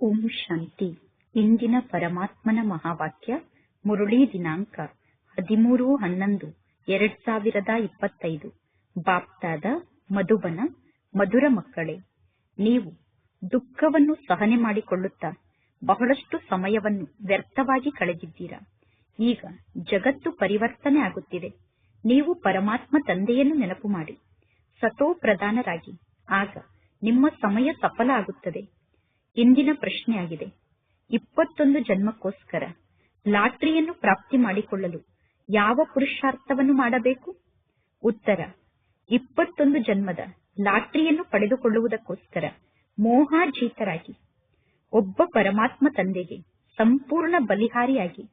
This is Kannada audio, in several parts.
ಓಂ ಶಾಂತಿ. ಇಂದಿನ ಪರಮಾತ್ಮನ ಮಹಾವಾಕ್ಯ ಮುರುಳಿ ದಿನಾಂಕ 13/11/2025. ಬಾಪ್ತಾದ ಮಧುಬನ. ಮಧುರ ಮಕ್ಕಳೇ, ನೀವು ದುಃಖವನ್ನು ಸಹನೆ ಮಾಡಿಕೊಳ್ಳುತ್ತಾ ಬಹಳಷ್ಟು ಸಮಯವನ್ನು ವ್ಯರ್ಥವಾಗಿ ಕಳೆದಿದ್ದೀರಾ. ಈಗ ಜಗತ್ತು ಪರಿವರ್ತನೆ ಆಗುತ್ತಿದೆ. ನೀವು ಪರಮಾತ್ಮ ತಂದೆಯನ್ನು ನೆನಪು ಮಾಡಿ ಸತೋ ಪ್ರಧಾನರಾಗಿ, ಆಗ ನಿಮ್ಮ ಸಮಯ ಸಫಲ ಆಗುತ್ತದೆ. ಇಂದಿನ ಪ್ರಶ್ನೆಯಾಗಿದೆ, 21 ಜನ್ಮಕ್ಕೋಸ್ಕರ ಲಾಟರಿಯನ್ನು ಪ್ರಾಪ್ತಿ ಮಾಡಿಕೊಳ್ಳಲು ಯಾವ ಪುರುಷಾರ್ಥವನ್ನು ಮಾಡಬೇಕು? ಉತ್ತರ: 21 ಜನ್ಮದ ಲಾಟರಿಯನ್ನು ಪಡೆದುಕೊಳ್ಳುವುದಕ್ಕೋಸ್ಕರ ಮೋಹಾಜೀತರಾಗಿ ಒಬ್ಬ ಪರಮಾತ್ಮ ತಂದೆಗೆ ಸಂಪೂರ್ಣ ಬಲಿಹಾರಿಯಾಗಿ.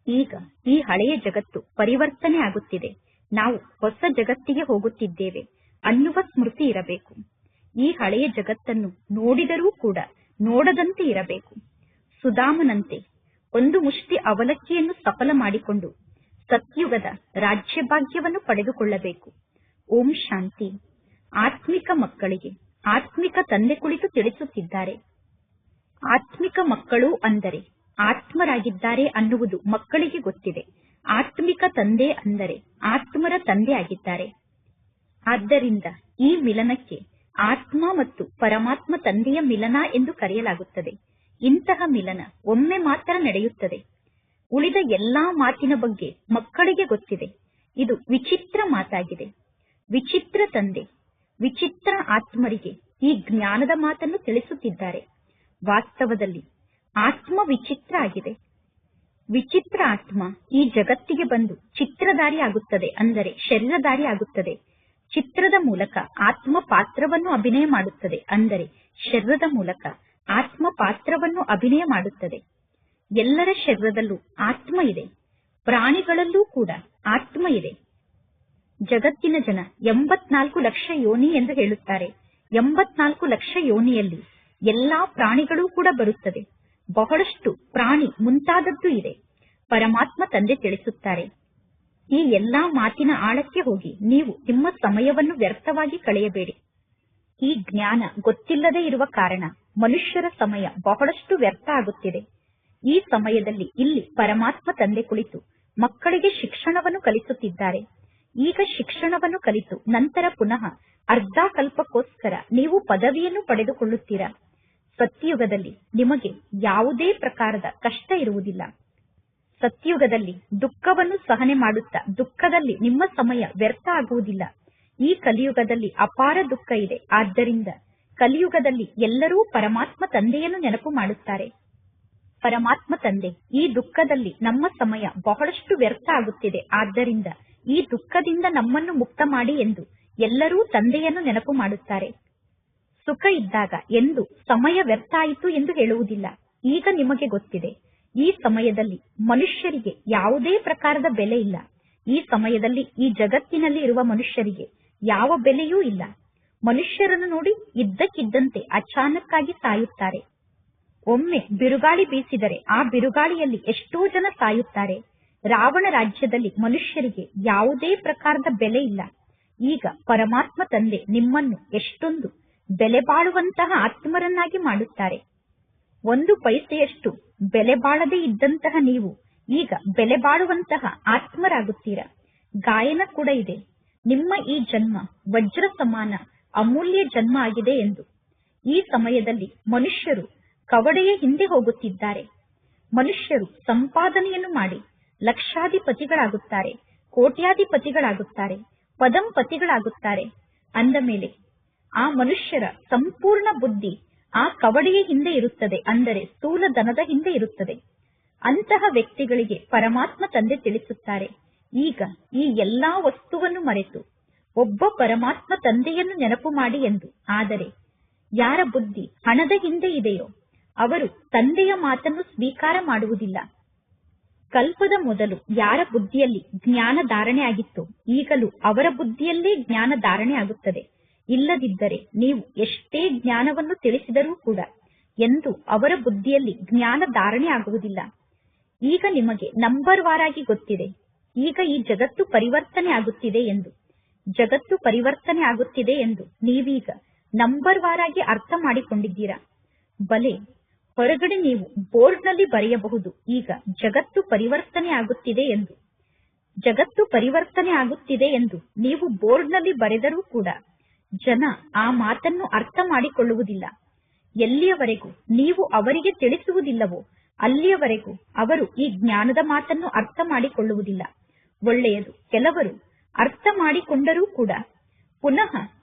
ಈಗ ಈ ಹಳೆಯ ಜಗತ್ತು ಪರಿವರ್ತನೆ ಆಗುತ್ತಿದೆ, ನಾವು ಹೊಸ ಜಗತ್ತಿಗೆ ಹೋಗುತ್ತಿದ್ದೇವೆ ಅನ್ನುವ ಸ್ಮೃತಿ ಇರಬೇಕು. ಈ ಹಳೆಯ ಜಗತ್ತನ್ನು ನೋಡಿದರೂ ಕೂಡ ನೋಡದಂತೆ ಇರಬೇಕು. ಸುಧಾಮನಂತೆ ಒಂದು ಮುಷ್ಟಿ ಅವಲಕ್ಕಿಯನ್ನು ಸಫಲ ಮಾಡಿಕೊಂಡು ಸತ್ಯುಗದ ರಾಜ್ಯಭಾಗ್ಯವನ್ನು ಪಡೆದುಕೊಳ್ಳಬೇಕು. ಓಂ ಶಾಂತಿ. ಆತ್ಮಿಕ ಮಕ್ಕಳಿಗೆ ಆತ್ಮಿಕ ತಂದೆ ಕುಳಿತು ತಿಳಿಸುತ್ತಿದ್ದಾರೆ. ಆತ್ಮಿಕ ಮಕ್ಕಳು ಅಂದರೆ ಆತ್ಮರಾಗಿದ್ದಾರೆ ಅನ್ನುವುದು ಮಕ್ಕಳಿಗೆ ಗೊತ್ತಿದೆ. ಆತ್ಮಿಕ ತಂದೆ ಅಂದರೆ ಆತ್ಮರ ತಂದೆ ಆಗಿದ್ದಾರೆ. ಆದ್ದರಿಂದ ಈ ಮಿಲನಕ್ಕೆ ಆತ್ಮ ಮತ್ತು ಪರಮಾತ್ಮ ತಂದೆಯ ಮಿಲನ ಎಂದು ಕರೆಯಲಾಗುತ್ತದೆ. ಇಂತಹ ಮಿಲನ ಒಮ್ಮೆ ಮಾತ್ರ ನಡೆಯುತ್ತದೆ. ಉಳಿದ ಎಲ್ಲಾ ಮಾತಿನ ಬಗ್ಗೆ ಮಕ್ಕಳಿಗೆ ಗೊತ್ತಿದೆ. ಇದು ವಿಚಿತ್ರ ಮಾತಾಗಿದೆ. ವಿಚಿತ್ರ ತಂದೆ ವಿಚಿತ್ರ ಆತ್ಮರಿಗೆ ಈ ಜ್ಞಾನದ ಮಾತನ್ನು ತಿಳಿಸುತ್ತಿದ್ದಾರೆ. ವಾಸ್ತವದಲ್ಲಿ ಆತ್ಮ ವಿಚಿತ್ರ ಆಗಿದೆ. ವಿಚಿತ್ರ ಆತ್ಮ ಈ ಜಗತ್ತಿಗೆ ಬಂದು ಚಿತ್ರಧಾರಿ ಆಗುತ್ತದೆ, ಅಂದರೆ ಶರೀರಧಾರಿ ಆಗುತ್ತದೆ. ಚಿತ್ರದ ಮೂಲಕ ಆತ್ಮ ಪಾತ್ರವನ್ನು ಅಭಿನಯ ಮಾಡುತ್ತದೆ, ಅಂದರೆ ಶರೀರದ ಮೂಲಕ ಆತ್ಮ ಪಾತ್ರವನ್ನು ಅಭಿನಯ ಮಾಡುತ್ತದೆ. ಎಲ್ಲರ ಶರೀರದಲ್ಲೂ ಆತ್ಮ ಇದೆ, ಪ್ರಾಣಿಗಳಲ್ಲೂ ಕೂಡ ಆತ್ಮ ಇದೆ. ಜಗತ್ತಿನ ಜನ 84 ಲಕ್ಷ ಯೋನಿ ಎಂದು ಹೇಳುತ್ತಾರೆ. 84 ಲಕ್ಷ ಯೋನಿಯಲ್ಲಿ ಎಲ್ಲಾ ಪ್ರಾಣಿಗಳೂ ಕೂಡ ಬರುತ್ತದೆ. ಬಹಳಷ್ಟು ಪ್ರಾಣಿ ಮುಂತಾದದ್ದು ಇದೆ. ಪರಮಾತ್ಮ ತಂದೆ ತಿಳಿಸುತ್ತಾರೆ, ಈ ಎಲ್ಲಾ ಮಾತಿನ ಆಳಕ್ಕೆ ಹೋಗಿ ನೀವು ನಿಮ್ಮ ಸಮಯವನ್ನು ವ್ಯರ್ಥವಾಗಿ ಕಳೆಯಬೇಡಿ. ಈ ಜ್ಞಾನ ಗೊತ್ತಿಲ್ಲದೆ ಇರುವ ಕಾರಣ ಮನುಷ್ಯರ ಸಮಯ ಬಹಳಷ್ಟು ವ್ಯರ್ಥ ಆಗುತ್ತಿದೆ. ಈ ಸಮಯದಲ್ಲಿ ಇಲ್ಲಿ ಪರಮಾತ್ಮ ತಂದೆ ಕುಳಿತು ಮಕ್ಕಳಿಗೆ ಶಿಕ್ಷಣವನ್ನು ಕಲಿಸುತ್ತಿದ್ದಾರೆ. ಈಗ ಶಿಕ್ಷಣವನ್ನು ಕಲಿತು ನಂತರ ಪುನಃ ಅರ್ಧ ಕಲ್ಪಕ್ಕೋಸ್ಕರ ನೀವು ಪದವಿಯನ್ನು ಪಡೆದುಕೊಳ್ಳುತ್ತೀರಾ. ಸತ್ಯಯುಗದಲ್ಲಿ ನಿಮಗೆ ಯಾವುದೇ ಪ್ರಕಾರದ ಕಷ್ಟ ಇರುವುದಿಲ್ಲ. ಸತ್ಯಯುಗದಲ್ಲಿ ದುಃಖವನ್ನು ಸಹನೆ ಮಾಡುತ್ತಾ ದುಃಖದಲ್ಲಿ ನಿಮ್ಮ ಸಮಯ ವ್ಯರ್ಥ ಆಗುವುದಿಲ್ಲ. ಈ ಕಲಿಯುಗದಲ್ಲಿ ಅಪಾರ ದುಃಖ ಇದೆ. ಆದ್ದರಿಂದ ಕಲಿಯುಗದಲ್ಲಿ ಎಲ್ಲರೂ ಪರಮಾತ್ಮ ತಂದೆಯನ್ನು ನೆನಪು ಮಾಡುತ್ತಾರೆ. ಪರಮಾತ್ಮ ತಂದೆ, ಈ ದುಃಖದಲ್ಲಿ ನಮ್ಮ ಸಮಯ ಬಹಳಷ್ಟು ವ್ಯರ್ಥ ಆಗುತ್ತಿದೆ, ಆದ್ದರಿಂದ ಈ ದುಃಖದಿಂದ ನಮ್ಮನ್ನು ಮುಕ್ತ ಮಾಡಿ ಎಂದು ಎಲ್ಲರೂ ತಂದೆಯನ್ನು ನೆನಪು ಮಾಡುತ್ತಾರೆ. ಸುಖ ಇದ್ದಾಗ ಎಂದು ಸಮಯ ವ್ಯರ್ಥ ಆಯಿತು ಎಂದು ಹೇಳುವುದಿಲ್ಲ. ಈಗ ನಿಮಗೆ ಗೊತ್ತಿದೆ, ಈ ಸಮಯದಲ್ಲಿ ಮನುಷ್ಯರಿಗೆ ಯಾವುದೇ ಪ್ರಕಾರದ ಬೆಲೆ ಇಲ್ಲ. ಈ ಸಮಯದಲ್ಲಿ ಈ ಜಗತ್ತಿನಲ್ಲಿ ಇರುವ ಮನುಷ್ಯರಿಗೆ ಯಾವ ಬೆಲೆಯೂ ಇಲ್ಲ. ಮನುಷ್ಯರನ್ನು ನೋಡಿ ಇದ್ದಕ್ಕಿದ್ದಂತೆ ಅಚಾನಕ್ಕಾಗಿ ಸಾಯುತ್ತಾರೆ. ಒಮ್ಮೆ ಬಿರುಗಾಳಿ ಬೀಸಿದರೆ ಆ ಬಿರುಗಾಳಿಯಲ್ಲಿ ಎಷ್ಟೋ ಜನ ಸಾಯುತ್ತಾರೆ. ರಾವಣ ರಾಜ್ಯದಲ್ಲಿ ಮನುಷ್ಯರಿಗೆ ಯಾವುದೇ ಪ್ರಕಾರದ ಬೆಲೆ ಇಲ್ಲ. ಈಗ ಪರಮಾತ್ಮ ತಂದೆ ನಿಮ್ಮನ್ನು ಎಷ್ಟೊಂದು ಬೆಲೆ ಬಾಳುವಂತಹ ಆತ್ಮರನ್ನಾಗಿ ಮಾಡುತ್ತಾರೆ. 1 ಪೈಸೆಯಷ್ಟು ಬೆಲೆ ಬಾಳದೇ ಇದ್ದಂತಹ ನೀವು ಈಗ ಬೆಲೆ ಬಾಳುವಂತಹ ಆತ್ಮರಾಗುತ್ತೀರಾ. ಗಾಯನ ಕೂಡ ಇದೆ, ನಿಮ್ಮ ಈ ಜನ್ಮ ವಜ್ರ ಸಮಾನ ಅಮೂಲ್ಯ ಜನ್ಮ ಆಗಿದೆ ಎಂದು. ಈ ಸಮಯದಲ್ಲಿ ಮನುಷ್ಯರು ಕವಡೆಯ ಹಿಂದೆ ಹೋಗುತ್ತಿದ್ದಾರೆ. ಮನುಷ್ಯರು ಸಂಪಾದನೆಯನ್ನು ಮಾಡಿ ಲಕ್ಷಾಧಿಪತಿಗಳಾಗುತ್ತಾರೆ, ಕೋಟ್ಯಾಧಿಪತಿಗಳಾಗುತ್ತಾರೆ, ಪದಂಪತಿಗಳಾಗುತ್ತಾರೆ. ಅಂದ ಮೇಲೆ ಆ ಮನುಷ್ಯರ ಸಂಪೂರ್ಣ ಬುದ್ಧಿ ಆ ಕವಡೆಯ ಹಿಂದೆ ಇರುತ್ತದೆ, ಅಂದರೆ ಸ್ಥೂಲ ಧನದ ಹಿಂದೆ ಇರುತ್ತದೆ. ಅಂತಹ ವ್ಯಕ್ತಿಗಳಿಗೆ ಪರಮಾತ್ಮ ತಂದೆ ತಿಳಿಸುತ್ತಾರೆ, ಈಗ ಈ ಎಲ್ಲಾ ವಸ್ತುವನ್ನು ಮರೆತು ಒಬ್ಬ ಪರಮಾತ್ಮ ತಂದೆಯನ್ನು ನೆನಪು ಮಾಡಿ ಎಂದು. ಆದರೆ ಯಾರ ಬುದ್ಧಿ ಹಣದ ಹಿಂದೆ ಇದೆಯೋ ಅವರು ತಂದೆಯ ಮಾತನ್ನು ಸ್ವೀಕಾರ ಮಾಡುವುದಿಲ್ಲ. ಕಲ್ಪದ ಮೊದಲು ಯಾರ ಬುದ್ಧಿಯಲ್ಲಿ ಜ್ಞಾನ ಧಾರಣೆ ಆಗಿತ್ತೋ ಈಗಲೂ ಅವರ ಬುದ್ಧಿಯಲ್ಲೇ ಜ್ಞಾನ ಧಾರಣೆ ಆಗುತ್ತದೆ. ಇಲ್ಲದಿದ್ದರೆ ನೀವು ಎಷ್ಟೇ ಜ್ಞಾನವನ್ನು ತಿಳಿಸಿದರೂ ಕೂಡ ಎಂದು ಅವರ ಬುದ್ಧಿಯಲ್ಲಿ ಜ್ಞಾನ ಧಾರಣೆ ಆಗುವುದಿಲ್ಲ. ಈಗ ನಿಮಗೆ ನಂಬರ್ ವಾರಾಗಿ ಗೊತ್ತಿದೆ, ಈಗ ಈ ಜಗತ್ತು ಪರಿವರ್ತನೆ ಆಗುತ್ತಿದೆ ಎಂದು. ಜಗತ್ತು ಪರಿವರ್ತನೆ ಆಗುತ್ತಿದೆ ಎಂದು ನೀವೀಗ ನಂಬರ್ ವಾರಾಗಿ ಅರ್ಥ ಮಾಡಿಕೊಂಡಿದ್ದೀರಾ. ಬಲೆ ಹೊರಗಡೆ ನೀವು ಬೋರ್ಡ್ನಲ್ಲಿ ಬರೆಯಬಹುದು, ಈಗ ಜಗತ್ತು ಪರಿವರ್ತನೆ ಆಗುತ್ತಿದೆ ಎಂದು. ಜಗತ್ತು ಪರಿವರ್ತನೆ ಆಗುತ್ತಿದೆ ಎಂದು ನೀವು ಬೋರ್ಡ್ನಲ್ಲಿ ಬರೆದರೂ ಕೂಡ ಜನ ಆ ಮಾತನ್ನು ಅರ್ಥ ಮಾಡಿಕೊಳ್ಳುವುದಿಲ್ಲ. ಎಲ್ಲಿಯವರೆಗೂ ನೀವು ಅವರಿಗೆ ತಿಳಿಸುವುದಿಲ್ಲವೋ ಅಲ್ಲಿಯವರೆಗೂ ಅವರು ಈ ಜ್ಞಾನದ ಮಾತನ್ನು ಅರ್ಥ ಮಾಡಿಕೊಳ್ಳುವುದಿಲ್ಲ. ಒಳ್ಳೆಯದು, ಕೆಲವರು ಅರ್ಥ ಮಾಡಿಕೊಂಡರೂ ಕೂಡ ಪುನಃ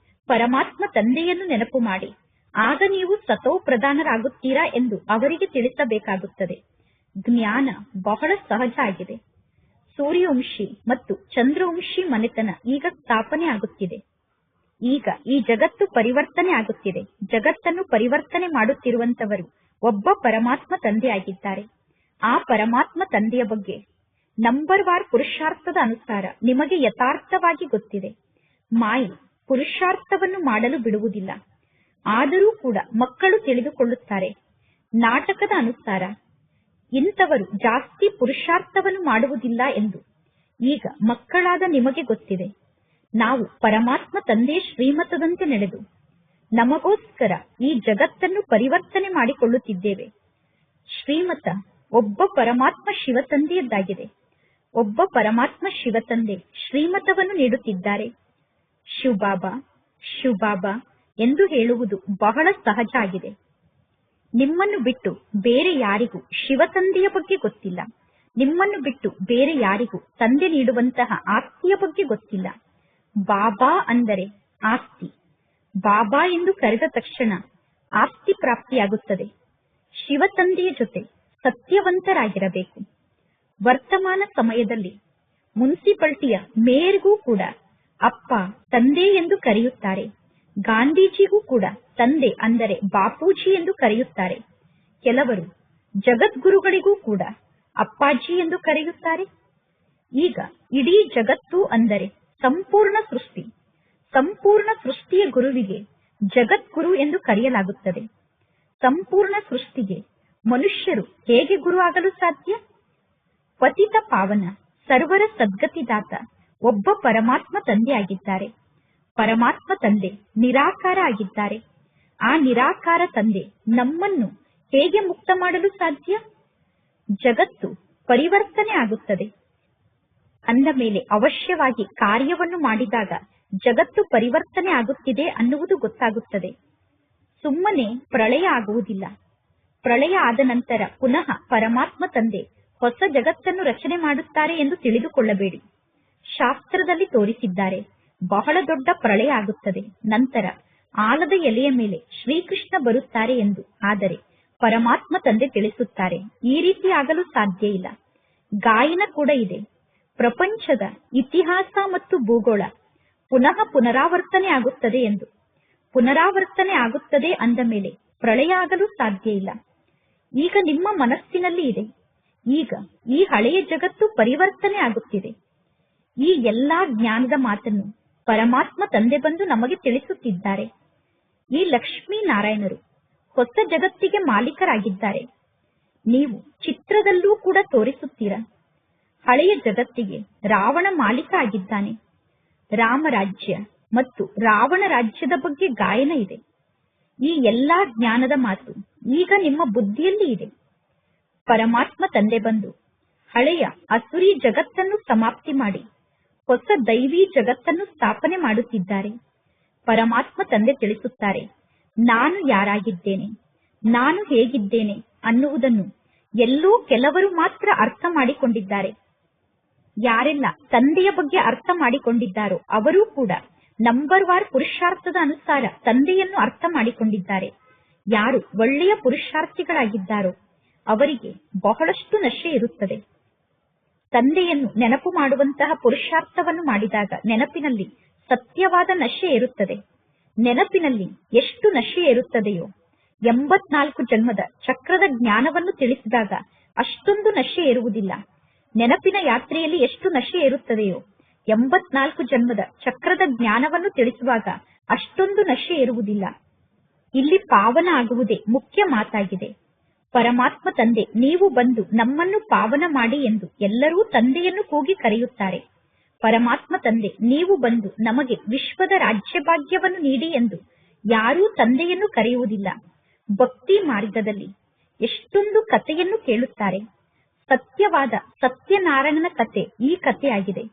ಪರಮಾತ್ಮ ತಂದೆಯನ್ನು ನೆನಪು ಮಾಡಿ, ಆಗ ನೀವು ಸತೋ ಪ್ರಧಾನರಾಗುತ್ತೀರಾ ಎಂದು ಅವರಿಗೆ ತಿಳಿಸಬೇಕಾಗುತ್ತದೆ. ಜ್ಞಾನ ಬಹಳ ಸಹಜ ಆಗಿದೆ. ಸೂರ್ಯವಂಶಿ ಮತ್ತು ಚಂದ್ರವಂಶಿ ಮನೆತನ ಈಗ ಸ್ಥಾಪನೆ ಆಗುತ್ತಿದೆ. ಈಗ ಈ ಜಗತ್ತು ಪರಿವರ್ತನೆ ಆಗುತ್ತಿದೆ. ಜಗತ್ತನ್ನು ಪರಿವರ್ತನೆ ಮಾಡುತ್ತಿರುವಂತವರು ಒಬ್ಬ ಪರಮಾತ್ಮ ತಂದೆಯಾಗಿದ್ದಾರೆ. ಆ ಪರಮಾತ್ಮ ತಂದೆಯ ಬಗ್ಗೆ ನಂಬರ್ ವಾರ್ ಪುರುಷಾರ್ಥದ ಅನುಸಾರ ನಿಮಗೆ ಯಥಾರ್ಥವಾಗಿ ಗೊತ್ತಿದೆ. ಮಾಯಿ ಪುರುಷಾರ್ಥವನ್ನು ಮಾಡಲು ಬಿಡುವುದಿಲ್ಲ. ಆದರೂ ಕೂಡ ಮಕ್ಕಳು ತಿಳಿದುಕೊಳ್ಳುತ್ತಾರೆ, ನಾಟಕದ ಅನುಸಾರ ಇಂಥವರು ಜಾಸ್ತಿ ಪುರುಷಾರ್ಥವನ್ನು ಮಾಡುವುದಿಲ್ಲ ಎಂದು. ಈಗ ಮಕ್ಕಳಾದ ನಿಮಗೆ ಗೊತ್ತಿದೆ, ನಾವು ಪರಮಾತ್ಮ ತಂದೆಯ ಶ್ರೀಮತದಂತೆ ನಡೆದು ನಮಗೋಸ್ಕರ ಈ ಜಗತ್ತನ್ನು ಪರಿವರ್ತನೆ ಮಾಡಿಕೊಳ್ಳುತ್ತಿದ್ದೇವೆ. ಶ್ರೀಮತ ಒಬ್ಬ ಪರಮಾತ್ಮ ಶಿವತಂದೆಯದ್ದಾಗಿದೆ. ಒಬ್ಬ ಪರಮಾತ್ಮ ಶಿವತಂದೆ ಶ್ರೀಮತವನ್ನು ನೀಡುತ್ತಿದ್ದಾರೆ. ಶಿವಬಾಬಾ ಶಿವಬಾಬಾ ಎಂದು ಹೇಳುವುದು ಬಹಳ ಸಹಜ ಆಗಿದೆ. ನಿಮ್ಮನ್ನು ಬಿಟ್ಟು ಬೇರೆ ಯಾರಿಗೂ ಶಿವತಂದೆಯ ಬಗ್ಗೆ ಗೊತ್ತಿಲ್ಲ. ನಿಮ್ಮನ್ನು ಬಿಟ್ಟು ಬೇರೆ ಯಾರಿಗೂ ತಂದೆ ನೀಡುವಂತಹ ಆಸ್ತಿಯ ಬಗ್ಗೆ ಗೊತ್ತಿಲ್ಲ. ಬಾಬಾ ಅಂದರೆ ಆಸ್ತಿ. ಬಾಬಾ ಎಂದು ಕರೆದ ತಕ್ಷಣ ಆಸ್ತಿ ಪ್ರಾಪ್ತಿಯಾಗುತ್ತದೆ. ಶಿವತಂದೆಯ ಜೊತೆ ಸತ್ಯವಂತರಾಗಿರಬೇಕು. ವರ್ತಮಾನ ಸಮಯದಲ್ಲಿ ಮುನ್ಸಿಪಾಲಿಟಿಯ ಮೇಯರ್ಗೂ ಕೂಡ ಅಪ್ಪ ತಂದೆ ಎಂದು ಕರೆಯುತ್ತಾರೆ. ಗಾಂಧೀಜಿಗೂ ಕೂಡ ತಂದೆ ಅಂದರೆ ಬಾಪೂಜಿ ಎಂದು ಕರೆಯುತ್ತಾರೆ. ಕೆಲವರು ಜಗದ್ಗುರುಗಳಿಗೂ ಕೂಡ ಅಪ್ಪಾಜಿ ಎಂದು ಕರೆಯುತ್ತಾರೆ. ಈಗ ಇಡೀ ಜಗತ್ತು ಅಂದರೆ ಸಂಪೂರ್ಣ ಸೃಷ್ಟಿ. ಸಂಪೂರ್ಣ ಸೃಷ್ಟಿಯ ಗುರುವಿಗೆ ಜಗದ್ಗುರು ಎಂದು ಕರೆಯಲಾಗುತ್ತದೆ. ಸಂಪೂರ್ಣ ಸೃಷ್ಟಿಗೆ ಮನುಷ್ಯರು ಹೇಗೆ ಗುರು ಆಗಲು ಸಾಧ್ಯ? ಪತಿತ ಪಾವನ ಸರ್ವರ ಸದ್ಗತಿದಾತ ಒಬ್ಬ ಪರಮಾತ್ಮ ತಂದೆಯಾಗಿದ್ದಾರೆ. ಪರಮಾತ್ಮ ತಂದೆ ನಿರಾಕಾರ ಆಗಿದ್ದಾರೆ. ಆ ನಿರಾಕಾರ ತಂದೆ ನಮ್ಮನ್ನು ಹೇಗೆ ಮುಕ್ತ ಮಾಡಲು ಸಾಧ್ಯ? ಜಗತ್ತು ಪರಿವರ್ತನೆ ಆಗುತ್ತದೆ ಅಂದ ಮೇಲೆ ಅವಶ್ಯವಾಗಿ ಕಾರ್ಯವನ್ನು ಮಾಡಿದಾಗ ಜಗತ್ತು ಪರಿವರ್ತನೆ ಆಗುತ್ತಿದೆ ಅನ್ನುವುದು ಗೊತ್ತಾಗುತ್ತದೆ. ಸುಮ್ಮನೆ ಪ್ರಳಯ ಆಗುವುದಿಲ್ಲ. ಪ್ರಳಯ ಆದ ನಂತರ ಪುನಃ ಪರಮಾತ್ಮ ತಂದೆ ಹೊಸ ಜಗತ್ತನ್ನು ರಚನೆ ಮಾಡುತ್ತಾರೆ ಎಂದು ತಿಳಿದುಕೊಳ್ಳಬೇಡಿ. ಶಾಸ್ತ್ರದಲ್ಲಿ ತೋರಿಸಿದ್ದಾರೆ, ಬಹಳ ದೊಡ್ಡ ಪ್ರಳಯ ಆಗುತ್ತದೆ, ನಂತರ ಆಲದ ಎಲೆಯ ಮೇಲೆ ಶ್ರೀಕೃಷ್ಣ ಬರುತ್ತಾರೆ ಎಂದು. ಆದರೆ ಪರಮಾತ್ಮ ತಂದೆ ತಿಳಿಸುತ್ತಾರೆ, ಈ ರೀತಿ ಆಗಲು ಸಾಧ್ಯ ಇಲ್ಲ. ಗಾಯನ ಕೂಡ ಇದೆ. ಪ್ರಪಂಚದ ಇತಿಹಾಸ ಮತ್ತು ಭೂಗೋಳ ಪುನಃ ಪುನರಾವರ್ತನೆ ಆಗುತ್ತದೆ ಎಂದು. ಪುನರಾವರ್ತನೆ ಆಗುತ್ತದೆ ಅಂದ ಮೇಲೆ ಪ್ರಳಯ ಆಗಲು ಸಾಧ್ಯ ಇಲ್ಲ. ಈಗ ನಿಮ್ಮ ಮನಸ್ಸಿನಲ್ಲಿ ಇದೆ, ಈಗ ಈ ಹಳೆಯ ಜಗತ್ತು ಪರಿವರ್ತನೆ ಆಗುತ್ತಿದೆ. ಈ ಎಲ್ಲಾ ಜ್ಞಾನದ ಮಾತನ್ನು ಪರಮಾತ್ಮ ತಂದೆ ಬಂದು ನಮಗೆ ತಿಳಿಸುತ್ತಿದ್ದಾರೆ. ಈ ಲಕ್ಷ್ಮೀನಾರಾಯಣರು ಹೊಸ ಜಗತ್ತಿಗೆ ಮಾಲೀಕರಾಗಿದ್ದಾರೆ. ನೀವು ಚಿತ್ರದಲ್ಲೂ ಕೂಡ ತೋರಿಸುತ್ತೀರಾ, ಹಳೆಯ ಜಗತ್ತಿಗೆ ರಾವಣ ಮಾಲೀಕ ಆಗಿದ್ದಾನೆ. ರಾಮರಾಜ್ಯ ಮತ್ತು ರಾವಣ ರಾಜ್ಯದ ಬಗ್ಗೆ ಗಾಯನ ಇದೆ. ಈ ಎಲ್ಲಾ ಜ್ಞಾನದ ಮಾತು ಈಗ ನಿಮ್ಮ ಬುದ್ಧಿಯಲ್ಲಿ ಇದೆ. ಪರಮಾತ್ಮ ತಂದೆ ಬಂದು ಹಳೆಯ ಅಸುರಿ ಜಗತ್ತನ್ನು ಸಮಾಪ್ತಿ ಮಾಡಿ ಹೊಸ ದೈವಿ ಜಗತ್ತನ್ನು ಸ್ಥಾಪನೆ ಮಾಡುತ್ತಿದ್ದಾರೆ. ಪರಮಾತ್ಮ ತಂದೆ ತಿಳಿಸುತ್ತಾರೆ, ನಾನು ಯಾರಾಗಿದ್ದೇನೆ, ನಾನು ಹೇಗಿದ್ದೇನೆ ಅನ್ನುವುದನ್ನು ಎಲ್ಲೋ ಕೆಲವರು ಮಾತ್ರ ಅರ್ಥ ಮಾಡಿಕೊಂಡಿದ್ದಾರೆ. ಯಾರೆಲ್ಲ ತಂದೆಯ ಬಗ್ಗೆ ಅರ್ಥ ಮಾಡಿಕೊಂಡಿದ್ದಾರೋ ಅವರೂ ಕೂಡ ನಂಬರ್ ವಾರ್ ಪುರುಷಾರ್ಥದ ಅನುಸಾರ ತಂದೆಯನ್ನು ಅರ್ಥ ಮಾಡಿಕೊಂಡಿದ್ದಾರೆ. ಯಾರು ಒಳ್ಳೆಯ ಪುರುಷಾರ್ಥಿಗಳಾಗಿದ್ದಾರೋ ಅವರಿಗೆ ಬಹಳಷ್ಟು ನಶೆ ಇರುತ್ತದೆ. ತಂದೆಯನ್ನು ನೆನಪು ಮಾಡುವಂತಹ ಪುರುಷಾರ್ಥವನ್ನು ಮಾಡಿದಾಗ ನೆನಪಿನಲ್ಲಿ ಸತ್ಯವಾದ ನಶೆ ಇರುತ್ತದೆ. ನೆನಪಿನಲ್ಲಿ ಎಷ್ಟು ನಶೆ ಇರುತ್ತದೆಯೋ 84 ಜನ್ಮದ ಚಕ್ರದ ಜ್ಞಾನವನ್ನು ತಿಳಿಸಿದಾಗ ಅಷ್ಟೊಂದು ನಶೆ ಇರುವುದಿಲ್ಲ. ನೆನಪಿನ ಯಾತ್ರೆಯಲ್ಲಿ ಎಷ್ಟು ನಶೆ ಇರುತ್ತದೆಯೋ 84 ಜನ್ಮದ ಚಕ್ರದ ಜ್ಞಾನವನ್ನು ತಿಳಿಸುವಾಗ ಅಷ್ಟೊಂದು ನಶೆ ಇರುವುದಿಲ್ಲ. ಇಲ್ಲಿ ಪಾವನ ಆಗುವುದೇ ಮುಖ್ಯ ಮಾತಾಗಿದೆ. ಪರಮಾತ್ಮ ತಂದೆ ನೀವು ಬಂದು ನಮ್ಮನ್ನು ಪಾವನ ಮಾಡಿ ಎಂದು ಎಲ್ಲರೂ ತಂದೆಯನ್ನು ಕೂಗಿ ಕರೆಯುತ್ತಾರೆ. ಪರಮಾತ್ಮ ತಂದೆ ನೀವು ಬಂದು ನಮಗೆ ವಿಶ್ವದ ರಾಜ್ಯಭಾಗ್ಯವನ್ನು ನೀಡಿ ಎಂದು ಯಾರೂ ತಂದೆಯನ್ನು ಕರೆಯುವುದಿಲ್ಲ. ಭಕ್ತಿ ಮಾರ್ಗದಲ್ಲಿ ಎಷ್ಟೊಂದು ಕಥೆಯನ್ನು ಕೇಳುತ್ತಾರೆ. ಸತ್ಯವಾದ ಸತ್ಯನಾರಾಯಣನ ಕತೆ ಈ ಕಥೆಯಾಗಿದೆ.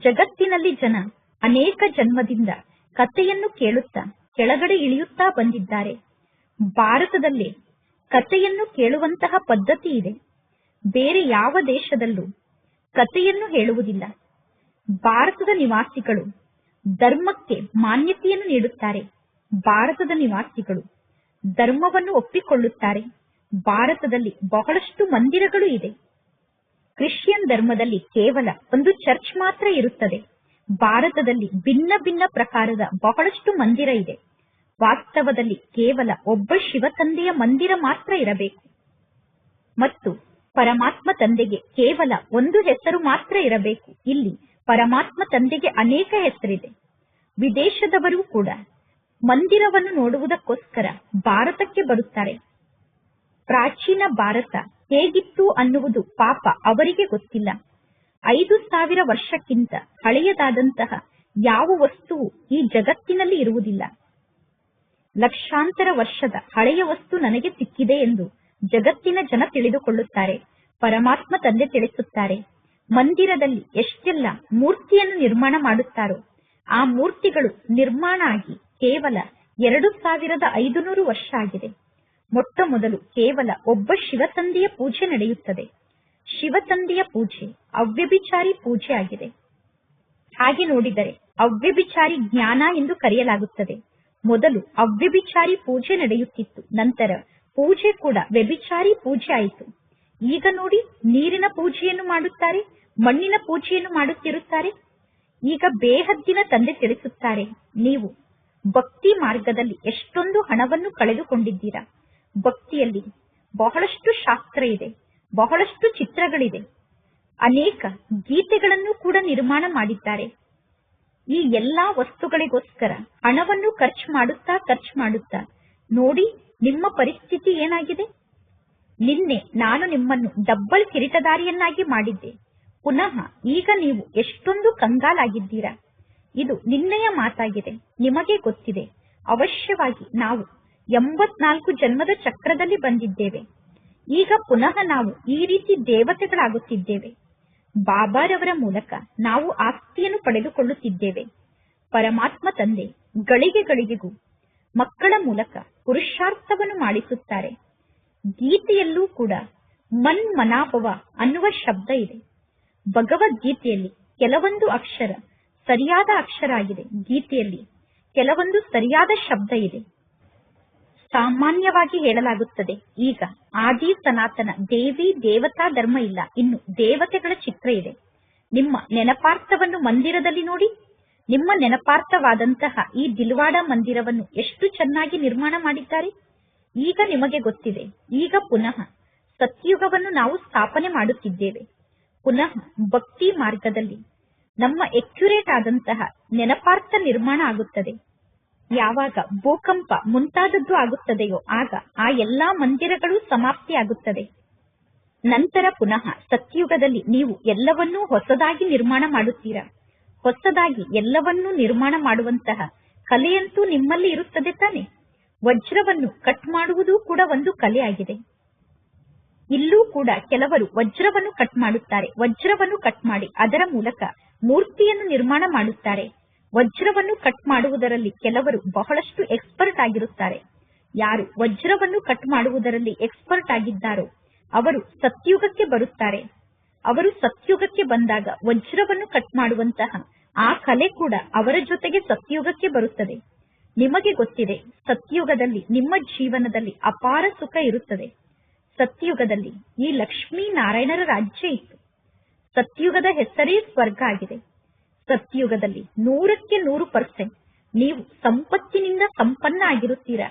ಜಗತ್ತಿನಲ್ಲಿ ಜನ ಅನೇಕ ಜನ್ಮದಿಂದ ಕಥೆಯನ್ನು ಕೇಳುತ್ತಾ ಕೆಳಗಡೆ ಇಳಿಯುತ್ತಾ ಬಂದಿದ್ದಾರೆ. ಭಾರತದಲ್ಲಿ ಕಥೆಯನ್ನು ಕೇಳುವಂತಹ ಪದ್ಧತಿ ಇದೆ. ಬೇರೆ ಯಾವ ದೇಶದಲ್ಲೂ ಕಥೆಯನ್ನು ಹೇಳುವುದಿಲ್ಲ. ಭಾರತದ ನಿವಾಸಿಗಳು ಧರ್ಮಕ್ಕೆ ಮಾನ್ಯತೆಯನ್ನು ನೀಡುತ್ತಾರೆ. ಭಾರತದ ನಿವಾಸಿಗಳು ಧರ್ಮವನ್ನು ಒಪ್ಪಿಕೊಳ್ಳುತ್ತಾರೆ. ಭಾರತದಲ್ಲಿ ಬಹಳಷ್ಟು ಮಂದಿರಗಳು ಇದೆ. ಕ್ರಿಶ್ಚಿಯನ್ ಧರ್ಮದಲ್ಲಿ ಕೇವಲ ಒಂದು ಚರ್ಚ್ ಮಾತ್ರ ಇರುತ್ತದೆ. ಭಾರತದಲ್ಲಿ ಭಿನ್ನ ಭಿನ್ನ ಪ್ರಕಾರದ ಬಹಳಷ್ಟು ಮಂದಿರ ಇದೆ. ವಾಸ್ತವದಲ್ಲಿ ಕೇವಲ ಒಬ್ಬ ಶಿವ ತಂದೆಯ ಮಂದಿರ ಮಾತ್ರ ಇರಬೇಕು ಮತ್ತು ಪರಮಾತ್ಮ ತಂದೆಗೆ ಕೇವಲ ಒಂದು ಹೆಸರು ಮಾತ್ರ ಇರಬೇಕು. ಇಲ್ಲಿ ಪರಮಾತ್ಮ ತಂದೆಗೆ ಅನೇಕ ಹೆಸರಿದೆ. ವಿದೇಶದವರು ಕೂಡ ಮಂದಿರವನ್ನು ನೋಡುವುದಕ್ಕೋಸ್ಕರ ಭಾರತಕ್ಕೆ ಬರುತ್ತಾರೆ. ಪ್ರಾಚೀನ ಭಾರತ ಹೇಗಿತ್ತು ಅನ್ನುವುದು ಪಾಪ ಅವರಿಗೆ ಗೊತ್ತಿಲ್ಲ. 5000 ವರ್ಷಕ್ಕಿಂತ ಹಳೆಯದಾದಂತಹ ಯಾವ ವಸ್ತುವು ಈ ಜಗತ್ತಿನಲ್ಲಿ ಇರುವುದಿಲ್ಲ. ಲಕ್ಷಾಂತರ ವರ್ಷದ ಹಳೆಯ ವಸ್ತು ನನಗೆ ಸಿಕ್ಕಿದೆ ಎಂದು ಜಗತ್ತಿನ ಜನ ತಿಳಿದುಕೊಳ್ಳುತ್ತಾರೆ. ಪರಮಾತ್ಮ ತಂದೆ ತಿಳಿಸುತ್ತಾರೆ, ಮಂದಿರದಲ್ಲಿ ಎಷ್ಟೆಲ್ಲ ಮೂರ್ತಿಯನ್ನು ನಿರ್ಮಾಣ ಮಾಡುತ್ತಾರೋ ಆ ಮೂರ್ತಿಗಳು ನಿರ್ಮಾಣ ಆಗಿ ಕೇವಲ 2500 ವರ್ಷ ಆಗಿದೆ. ಮೊಟ್ಟ ಮೊದಲು ಕೇವಲ ಒಬ್ಬ ಶಿವತಂದೆಯ ಪೂಜೆ ನಡೆಯುತ್ತದೆ. ಶಿವತಂದೆಯ ಪೂಜೆ ಅವ್ಯಭಿಚಾರಿ ಪೂಜೆ ಆಗಿದೆ. ಹಾಗೆ ನೋಡಿದರೆ ಅವ್ಯಭಿಚಾರಿ ಜ್ಞಾನ ಎಂದು ಕರೆಯಲಾಗುತ್ತದೆ. ಮೊದಲು ಅವ್ಯಭಿಚಾರಿ ಪೂಜೆ ನಡೆಯುತ್ತಿತ್ತು. ನಂತರ ಪೂಜೆ ಕೂಡ ವ್ಯಭಿಚಾರಿ ಪೂಜೆ ಆಯಿತು. ಈಗ ನೋಡಿ, ನೀರಿನ ಪೂಜೆಯನ್ನು ಮಾಡುತ್ತಾರೆ, ಮಣ್ಣಿನ ಪೂಜೆಯನ್ನು ಮಾಡುತ್ತಿರುತ್ತಾರೆ. ಈಗ ಬೇಹದ್ದಿನ ತಂದೆ ತಿಳಿಸುತ್ತಾರೆ, ನೀವು ಭಕ್ತಿ ಮಾರ್ಗದಲ್ಲಿ ಎಷ್ಟೊಂದು ಹಣವನ್ನು ಕಳೆದುಕೊಂಡಿದ್ದೀರಾ. ಭಕ್ತಿಯಲ್ಲಿ ಬಹಳಷ್ಟು ಶಾಸ್ತ್ರ ಇದೆ, ಬಹಳಷ್ಟು ಚಿತ್ರಗಳಿದೆ, ಅನೇಕ ಗೀತೆಗಳನ್ನು ಕೂಡ ನಿರ್ಮಾಣ ಮಾಡಿದ್ದಾರೆ. ಈ ಎಲ್ಲಾ ವಸ್ತುಗಳಿಗೋಸ್ಕರ ಹಣವನ್ನು ಖರ್ಚು ಮಾಡುತ್ತಾ ನೋಡಿ ನಿಮ್ಮ ಪರಿಸ್ಥಿತಿ ಏನಾಗಿದೆ. ನಿನ್ನೆ ನಾನು ನಿಮ್ಮನ್ನು ಡಬ್ಬಲ್ ಕಿರೀಟಧಾರಿಯನ್ನಾಗಿ ಮಾಡಿದ್ದೆ. ಪುನಃ ಈಗ ನೀವು ಎಷ್ಟೊಂದು ಕಂಗಾಲಾಗಿದ್ದೀರಾ. ಇದು ನಿನ್ನೆಯ ಮಾತಾಗಿದೆ. ನಿಮಗೆ ಗೊತ್ತಿದೆ, ಅವಶ್ಯವಾಗಿ ನಾವು 84 ಜನ್ಮದ ಚಕ್ರದಲ್ಲಿ ಬಂದಿದ್ದೇವೆ. ಈಗ ಪುನಃ ನಾವು ಈ ರೀತಿ ದೇವತೆಗಳಾಗುತ್ತಿದ್ದೇವೆ. ಬಾಬಾರವರ ಮೂಲಕ ನಾವು ಆಸ್ತಿಯನ್ನು ಪಡೆದುಕೊಳ್ಳುತ್ತಿದ್ದೇವೆ. ಪರಮಾತ್ಮ ತಂದೆ ಗಳಿಗೆ ಗಳಿಗೆಗೂ ಮಕ್ಕಳ ಮೂಲಕ ಪುರುಷಾರ್ಥವನ್ನು ಮಾಡಿಸುತ್ತಾರೆ. ಗೀತೆಯಲ್ಲೂ ಕೂಡ ಮನ್ ಮನಾಭವ ಅನ್ನುವ ಶಬ್ದ ಇದೆ. ಭಗವದ್ಗೀತೆಯಲ್ಲಿ ಕೆಲವೊಂದು ಅಕ್ಷರ ಸರಿಯಾದ ಅಕ್ಷರ ಆಗಿದೆ. ಗೀತೆಯಲ್ಲಿ ಕೆಲವೊಂದು ಸರಿಯಾದ ಶಬ್ದ ಇದೆ. ಸಾಮಾನ್ಯವಾಗಿ ಹೇಳಲಾಗುತ್ತದೆ, ಈಗ ಆದಿ ಸನಾತನ ದೇವಿ ದೇವತಾ ಧರ್ಮ ಇಲ್ಲ, ಇನ್ನು ದೇವತೆಗಳ ಚಿತ್ರ ಇದೆ. ನಿಮ್ಮ ನೆನಪಾರ್ಥವನ್ನು ಮಂದಿರದಲ್ಲಿ ನೋಡಿ. ನಿಮ್ಮ ನೆನಪಾರ್ಥವಾದಂತಹ ಈ ದಿಲ್ವಾಡ ಮಂದಿರವನ್ನು ಎಷ್ಟು ಚೆನ್ನಾಗಿ ನಿರ್ಮಾಣ ಮಾಡಿದ್ದಾರೆ. ಈಗ ನಿಮಗೆ ಗೊತ್ತಿದೆ, ಈಗ ಪುನಃ ಸತ್ಯುಗವನ್ನು ನಾವು ಸ್ಥಾಪನೆ ಮಾಡುತ್ತಿದ್ದೇವೆ. ಪುನಃ ಭಕ್ತಿ ಮಾರ್ಗದಲ್ಲಿ ನಮ್ಮ ಎಕ್ಯುರೇಟ್ ಆದಂತಹ ನೆನಪಾರ್ಥ ನಿರ್ಮಾಣ ಆಗುತ್ತದೆ. ಯಾವಾಗ ಭೂಕಂಪ ಮುಂತಾದದ್ದು ಆಗುತ್ತದೆಯೋ ಆಗ ಆ ಎಲ್ಲಾ ಮಂದಿರಗಳು ಸಮಾಪ್ತಿಯಾಗುತ್ತದೆ. ನಂತರ ಪುನಃ ಸತ್ಯುಗದಲ್ಲಿ ನೀವು ಎಲ್ಲವನ್ನೂ ಹೊಸದಾಗಿ ನಿರ್ಮಾಣ ಮಾಡುತ್ತೀರಾ. ಹೊಸದಾಗಿ ಎಲ್ಲವನ್ನೂ ನಿರ್ಮಾಣ ಮಾಡುವಂತಹ ಕಲೆಯಂತೂ ನಿಮ್ಮಲ್ಲಿ ಇರುತ್ತದೆ ತಾನೆ. ವಜ್ರವನ್ನು ಕಟ್ ಮಾಡುವುದು ಕೂಡ ಒಂದು ಕಲೆ ಆಗಿದೆ. ಇಲ್ಲೂ ಕೂಡ ಕೆಲವರು ವಜ್ರವನ್ನು ಕಟ್ ಮಾಡುತ್ತಾರೆ. ವಜ್ರವನ್ನು ಕಟ್ ಮಾಡಿ ಅದರ ಮೂಲಕ ಮೂರ್ತಿಯನ್ನು ನಿರ್ಮಾಣ ಮಾಡುತ್ತಾರೆ. ವಜ್ರವನ್ನು ಕಟ್ ಮಾಡುವುದರಲ್ಲಿ ಕೆಲವರು ಬಹಳಷ್ಟು ಎಕ್ಸ್ಪರ್ಟ್ ಆಗಿರುತ್ತಾರೆ. ಯಾರು ವಜ್ರವನ್ನು ಕಟ್ ಮಾಡುವುದರಲ್ಲಿ ಎಕ್ಸ್ಪರ್ಟ್ ಆಗಿದ್ದಾರೋ ಅವರು ಸತ್ಯುಗಕ್ಕೆ ಬರುತ್ತಾರೆ. ಅವರು ಸತ್ಯುಗಕ್ಕೆ ಬಂದಾಗ ವಜ್ರವನ್ನು ಕಟ್ ಮಾಡುವಂತಹ ಆ ಕಲೆ ಕೂಡ ಅವರ ಜೊತೆಗೆ ಸತ್ಯುಗಕ್ಕೆ ಬರುತ್ತದೆ. ನಿಮಗೆ ಗೊತ್ತಿದೆ, ಸತ್ಯುಗದಲ್ಲಿ ನಿಮ್ಮ ಜೀವನದಲ್ಲಿ ಅಪಾರ ಸುಖ ಇರುತ್ತದೆ. ಸತ್ಯುಗದಲ್ಲಿ ಈ ಲಕ್ಷ್ಮೀ ನಾರಾಯಣರ ರಾಜ್ಯ ಇತ್ತು. ಸತ್ಯುಗದ ಹೆಸರೇ ಸ್ವರ್ಗ ಆಗಿದೆ. ಸತ್ಯುಗದಲ್ಲಿ 100% ನೀವು ಸಂಪತ್ತಿನಿಂದ ಸಂಪನ್ನ ಆಗಿರುತ್ತೀರಾ.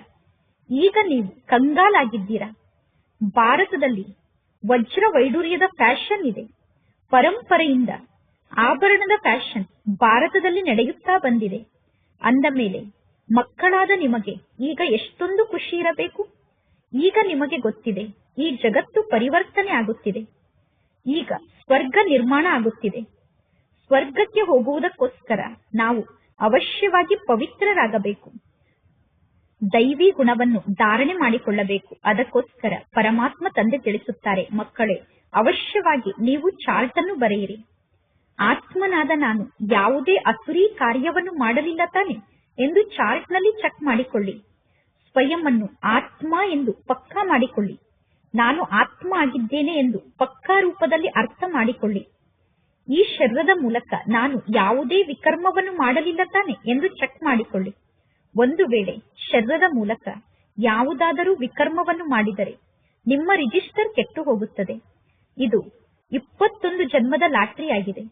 ಈಗ ನೀವು ಕಂಗಾಲಾಗಿದ್ದೀರಾ. ಭಾರತದಲ್ಲಿ ವಜ್ರ ವೈಡೂರ್ಯದ ಫ್ಯಾಷನ್ ಇದೆ. ಪರಂಪರೆಯಿಂದ ಆಭರಣದ ಫ್ಯಾಷನ್ ಭಾರತದಲ್ಲಿ ನಡೆಯುತ್ತಾ ಬಂದಿದೆ. ಅಂದ ಮೇಲೆ ಮಕ್ಕಳಾದ ನಿಮಗೆ ಈಗ ಎಷ್ಟೊಂದು ಖುಷಿ ಇರಬೇಕು. ಈಗ ನಿಮಗೆ ಗೊತ್ತಿದೆ, ಈ ಜಗತ್ತು ಪರಿವರ್ತನೆ ಆಗುತ್ತಿದೆ. ಈಗ ಸ್ವರ್ಗ ನಿರ್ಮಾಣ ಆಗುತ್ತಿದೆ. ಸ್ವರ್ಗಕ್ಕೆ ಹೋಗುವುದಕ್ಕೋಸ್ಕರ ನಾವು ಅವಶ್ಯವಾಗಿ ಪವಿತ್ರರಾಗಬೇಕು. ದೈವಿ ಗುಣವನ್ನು ಧಾರಣೆ ಮಾಡಿಕೊಳ್ಳಬೇಕು. ಅದಕ್ಕೋಸ್ಕರ ಪರಮಾತ್ಮ ತಂದೆ ತಿಳಿಸುತ್ತಾರೆ, ಮಕ್ಕಳೇ, ಅವಶ್ಯವಾಗಿ ನೀವು ಚಾರ್ಟ್ ಅನ್ನು ಬರೆಯಿರಿ. ಆತ್ಮನಾದ ನಾನು ಯಾವುದೇ ಅಸುರಿ ಕಾರ್ಯವನ್ನು ಮಾಡಲಿಲ್ಲ ತಾನೆ ಎಂದು ಚಾರ್ಟ್ ನಲ್ಲಿ ಚೆಕ್ ಮಾಡಿಕೊಳ್ಳಿ. ಸ್ವಯಂ ಅನ್ನು ಆತ್ಮ ಎಂದು ಪಕ್ಕಾ ಮಾಡಿಕೊಳ್ಳಿ. ನಾನು ಆತ್ಮ ಆಗಿದ್ದೇನೆ ಎಂದು ಪಕ್ಕಾ ರೂಪದಲ್ಲಿ ಅರ್ಥ ಮಾಡಿಕೊಳ್ಳಿ. ಈ ಶರೀರದ ಮೂಲಕ ನಾನು ಯಾವುದೇ ವಿಕರ್ಮವನ್ನು ಮಾಡಲಿಲ್ಲ ತಾನೆ ಎಂದು ಚೆಕ್ ಮಾಡಿಕೊಳ್ಳಿ. ಒಂದು ವೇಳೆ ಶರೀರದ ಮೂಲಕ ಯಾವುದಾದರೂ ವಿಕರ್ಮವನ್ನು ಮಾಡಿದರೆ ನಿಮ್ಮ ರಿಜಿಸ್ಟರ್ ಕೆಟ್ಟು ಹೋಗುತ್ತದೆ. ಇದು 21 ಜನ್ಮದ ಲಾಟರಿ ಆಗಿದೆ.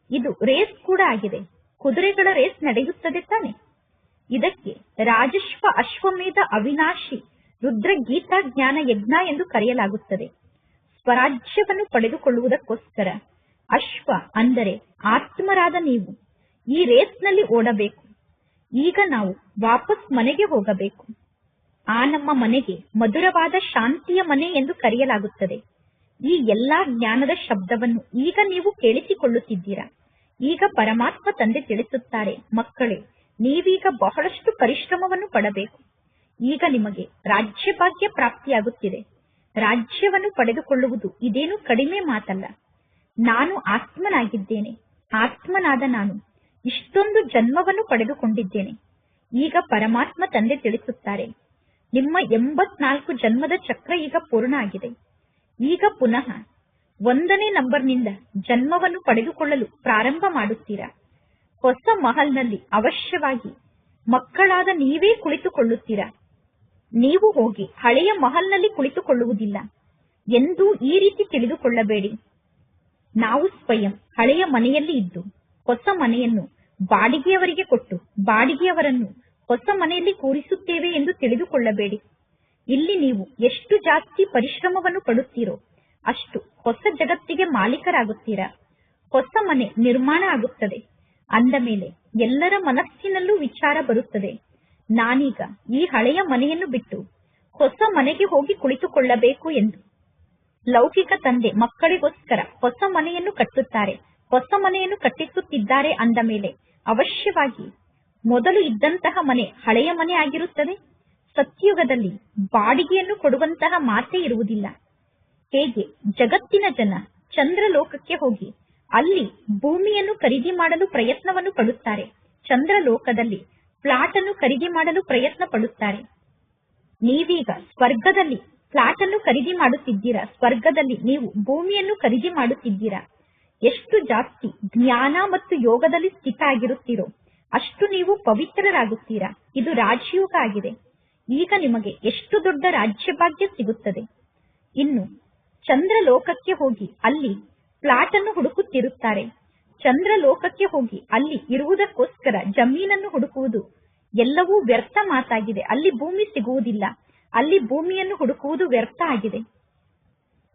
ಇದು ರೇಸ್ ಕೂಡ ಆಗಿದೆ. ಕುದುರೆಗಳ ರೇಸ್ ನಡೆಯುತ್ತದೆ ತಾನೆ. ಇದಕ್ಕೆ ರಾಜಶ್ವ ಅಶ್ವಮೇಧ ಅವಿನಾಶಿ ರುದ್ರ ಗೀತಾ ಜ್ಞಾನ ಯಜ್ಞ ಎಂದು ಕರೆಯಲಾಗುತ್ತದೆ. ಸ್ವರಾಜ್ಯವನ್ನು ಪಡೆದುಕೊಳ್ಳುವುದಕ್ಕೋಸ್ಕರ ಅಶ್ವ ಅಂದರೆ ಆತ್ಮರಾದ ನೀವು ಈ ರೇಸ್ನಲ್ಲಿ ಓಡಬೇಕು. ಈಗ ನಾವು ವಾಪಸ್ ಮನೆಗೆ ಹೋಗಬೇಕು. ಆ ನಮ್ಮ ಮನೆಗೆ ಮಧುರವಾದ ಶಾಂತಿಯ ಮನೆ ಎಂದು ಕರೆಯಲಾಗುತ್ತದೆ. ಈ ಎಲ್ಲಾ ಜ್ಞಾನದ ಶಬ್ದವನ್ನು ಈಗ ನೀವು ಕೇಳಿಸಿಕೊಳ್ಳುತ್ತಿದ್ದೀರಾ. ಈಗ ಪರಮಾತ್ಮ ತಂದೆ ತಿಳಿಸುತ್ತಾರೆ, ಮಕ್ಕಳೇ, ನೀವೀಗ ಬಹಳಷ್ಟು ಪರಿಶ್ರಮವನ್ನು ಪಡಬೇಕು. ಈಗ ನಿಮಗೆ ರಾಜ್ಯಭಾಗ್ಯ ಪ್ರಾಪ್ತಿಯಾಗುತ್ತಿದೆ. ರಾಜ್ಯವನ್ನು ಪಡೆದುಕೊಳ್ಳುವುದು ಇದೇನು ಕಡಿಮೆ ಮಾತಲ್ಲ. ನಾನು ಆತ್ಮನಾಗಿದ್ದೇನೆ. ಆತ್ಮನಾದ ನಾನು ಇಷ್ಟೊಂದು ಜನ್ಮವನ್ನು ಪಡೆದುಕೊಂಡಿದ್ದೇನೆ. ಈಗ ಪರಮಾತ್ಮ ತಂದೆ ತಿಳಿಸುತ್ತಾರೆ, ನಿಮ್ಮ 84 ಜನ್ಮದ ಚಕ್ರ ಈಗ ಪೂರ್ಣ ಆಗಿದೆ. ಈಗ ಪುನಃ 1ನೇ ನಂಬರ್ನಿಂದ ಜನ್ಮವನ್ನು ಪಡೆದುಕೊಳ್ಳಲು ಪ್ರಾರಂಭ ಮಾಡುತ್ತೀರಾ. ಹೊಸ ಮಹಲ್ನಲ್ಲಿ ಅವಶ್ಯವಾಗಿ ಮಕ್ಕಳಾದ ನೀವೇ ಕುಳಿತುಕೊಳ್ಳುತ್ತೀರಾ. ನೀವು ಹೋಗಿ ಹಳೆಯ ಮಹಲ್ನಲ್ಲಿ ಕುಳಿತುಕೊಳ್ಳುವುದಿಲ್ಲ ಎಂದು ಈ ರೀತಿ ತಿಳಿದುಕೊಳ್ಳಬೇಡಿ. ನಾವು ಸ್ವಯಂ ಹಳೆಯ ಮನೆಯಲ್ಲಿ ಇದ್ದು ಹೊಸ ಮನೆಯನ್ನು ಬಾಡಿಗೆಯವರಿಗೆ ಕೊಟ್ಟು ಬಾಡಿಗೆಯವರನ್ನು ಹೊಸ ಮನೆಯಲ್ಲಿ ಕೂರಿಸುತ್ತೇವೆ ಎಂದು ತಿಳಿದುಕೊಳ್ಳಬೇಡಿ. ಇಲ್ಲಿ ನೀವು ಎಷ್ಟು ಜಾಸ್ತಿ ಪರಿಶ್ರಮವನ್ನು ಪಡುತ್ತೀರೋ ಅಷ್ಟು ಹೊಸ ಜಗತ್ತಿಗೆ ಮಾಲೀಕರಾಗುತ್ತೀರಾ. ಹೊಸ ಮನೆ ನಿರ್ಮಾಣ ಆಗುತ್ತದೆ. ಅಂದ ಮೇಲೆ ಎಲ್ಲರ ಮನಸ್ಸಿನಲ್ಲೂ ವಿಚಾರ ಬರುತ್ತದೆ, ನಾನೀಗ ಈ ಹಳೆಯ ಮನೆಯನ್ನು ಬಿಟ್ಟು ಹೊಸ ಮನೆಗೆ ಹೋಗಿ ಕುಳಿತುಕೊಳ್ಳಬೇಕು ಎಂದು. ಲೌಕಿಕ ತಂದೆ ಮಕ್ಕಳಿಗೋಸ್ಕರ ಹೊಸ ಮನೆಯನ್ನು ಕಟ್ಟುತ್ತಾರೆ, ಹೊಸ ಮನೆಯನ್ನು ಕಟ್ಟಿಸುತ್ತಿದ್ದಾರೆ. ಅಂದ ಮೇಲೆ ಅವಶ್ಯವಾಗಿ ಮೊದಲು ಇದ್ದಂತಹ ಮನೆ ಹಳೆಯ ಮನೆ ಆಗಿರುತ್ತದೆ. ಸತ್ಯುಗದಲ್ಲಿ ಬಾಡಿಗೆಯನ್ನು ಕೊಡುವಂತಹ ಮಾತೇ ಇರುವುದಿಲ್ಲ. ಹೇಗೆ ಜಗತ್ತಿನ ಜನ ಚಂದ್ರಲೋಕಕ್ಕೆ ಹೋಗಿ ಅಲ್ಲಿ ಭೂಮಿಯನ್ನು ಖರೀದಿ ಮಾಡಲು ಪ್ರಯತ್ನವನ್ನು ಪಡುತ್ತಾರೆ, ಚಂದ್ರಲೋಕದಲ್ಲಿ ಫ್ಲಾಟ್ ಅನ್ನು ಖರೀದಿ ಮಾಡಲು ಪ್ರಯತ್ನ ಪಡುತ್ತಾರೆ. ನೀವೀಗ ಸ್ವರ್ಗದಲ್ಲಿ ಫ್ಲಾಟ್ ಅನ್ನು ಖರೀದಿ ಮಾಡುತ್ತಿದ್ದೀರಾ. ಸ್ವರ್ಗದಲ್ಲಿ ನೀವು ಭೂಮಿಯನ್ನು ಖರೀದಿ ಮಾಡುತ್ತಿದ್ದೀರಾ. ಎಷ್ಟು ಜಾಸ್ತಿ ಜ್ಞಾನ ಮತ್ತು ಯೋಗದಲ್ಲಿ ಸ್ಥಿತ ಆಗಿರುತ್ತೀರೋ ಅಷ್ಟು ನೀವು ಪವಿತ್ರರಾಗುತ್ತೀರಾ. ಇದು ರಾಜಯೋಗ ಆಗಿದೆ. ಈಗ ನಿಮಗೆ ಎಷ್ಟು ದೊಡ್ಡ ರಾಜ್ಯಭಾಗ್ಯ ಸಿಗುತ್ತದೆ. ಇನ್ನು ಚಂದ್ರಲೋಕಕ್ಕೆ ಹೋಗಿ ಅಲ್ಲಿ ಫ್ಲಾಟ್ ಅನ್ನು ಹುಡುಕುತ್ತಿರುತ್ತಾರೆ. ಚಂದ್ರಲೋಕಕ್ಕೆ ಹೋಗಿ ಅಲ್ಲಿ ಇರುವುದಕ್ಕೋಸ್ಕರ ಜಮೀನನ್ನು ಹುಡುಕುವುದು ಎಲ್ಲವೂ ವ್ಯರ್ಥ ಮಾತಾಗಿದೆ. ಅಲ್ಲಿ ಭೂಮಿ ಸಿಗುವುದಿಲ್ಲ. ಅಲ್ಲಿ ಭೂಮಿಯನ್ನು ಹುಡುಕುವುದು ವ್ಯರ್ಥ ಆಗಿದೆ.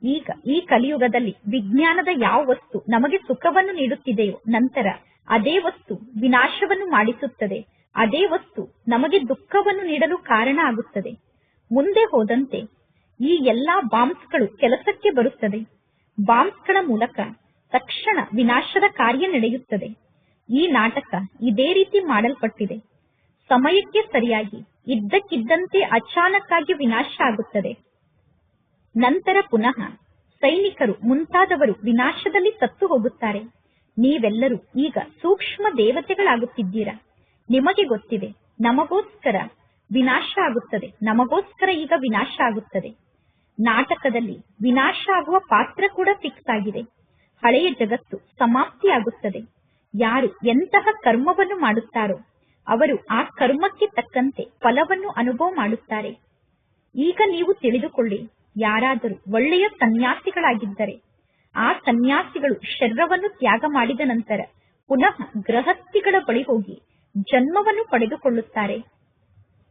ಈಗ ಈ ಕಲಿಯುಗದಲ್ಲಿ ವಿಜ್ಞಾನದ ಯಾವ ವಸ್ತು ನಮಗೆ ಸುಖವನ್ನು ನೀಡುತ್ತಿದೆಯೋ ನಂತರ ಅದೇ ವಸ್ತು ವಿನಾಶವನ್ನು ಮಾಡಿಸುತ್ತದೆ. ಅದೇ ವಸ್ತು ನಮಗೆ ದುಃಖವನ್ನು ನೀಡಲು ಕಾರಣ ಆಗುತ್ತದೆ. ಮುಂದೆ ಹೋದಂತೆ ಈ ಎಲ್ಲಾ ಬಾಂಬ್ಸ್ಗಳು ಕೆಲಸಕ್ಕೆ ಬರುತ್ತದೆ. ಬಾಂಬ್ಸ್ಗಳ ಮೂಲಕ ತಕ್ಷಣ ವಿನಾಶದ ಕಾರ್ಯ ನಡೆಯುತ್ತದೆ. ಈ ನಾಟಕ ಇದೇ ರೀತಿ ಮಾಡಲ್ಪಟ್ಟಿದೆ. ಸಮಯಕ್ಕೆ ಸರಿಯಾಗಿ ಇದ್ದಕ್ಕಿದ್ದಂತೆ ಅಚಾನಕ್ಕಾಗಿ ವಿನಾಶ ಆಗುತ್ತದೆ. ನಂತರ ಪುನಃ ಸೈನಿಕರು ಮುಂತಾದವರು ವಿನಾಶದಲ್ಲಿ ಸತ್ತು ಹೋಗುತ್ತಾರೆ. ನೀವೆಲ್ಲರೂ ಈಗ ಸೂಕ್ಷ್ಮ ದೇವತೆಗಳಾಗುತ್ತಿದ್ದೀರಾ. ನಿಮಗೆ ಗೊತ್ತಿದೆ, ನಮಗೋಸ್ಕರ ವಿನಾಶ ಆಗುತ್ತದೆ, ನಮಗೋಸ್ಕರ ಈಗ ವಿನಾಶ ಆಗುತ್ತದೆ. ನಾಟಕದಲ್ಲಿ ವಿನಾಶ ಆಗುವ ಪಾತ್ರ ಕೂಡ ಫಿಕ್ಸ್ ಆಗಿದೆ. ಹಳೆಯ ಜಗತ್ತು ಸಮಾಪ್ತಿಯಾಗುತ್ತದೆ. ಯಾರು ಎಂತಹ ಕರ್ಮವನ್ನು ಮಾಡುತ್ತಾರೋ ಅವರು ಆ ಕರ್ಮಕ್ಕೆ ತಕ್ಕಂತೆ ಫಲವನ್ನು ಅನುಭವ ಮಾಡುತ್ತಾರೆ. ಈಗ ನೀವು ತಿಳಿದುಕೊಳ್ಳಿ, ಯಾರಾದರೂ ಒಳ್ಳೆಯ ಸನ್ಯಾಸಿಗಳಾಗಿದ್ದರೆ ಆ ಸನ್ಯಾಸಿಗಳು ಶರೀರವನ್ನು ತ್ಯಾಗ ಮಾಡಿದ ನಂತರ ಪುನಃ ಗೃಹಸ್ಥಿಗಳ ಬಳಿ ಹೋಗಿ ಜನ್ಮವನ್ನು ಪಡೆದುಕೊಳ್ಳುತ್ತಾರೆ.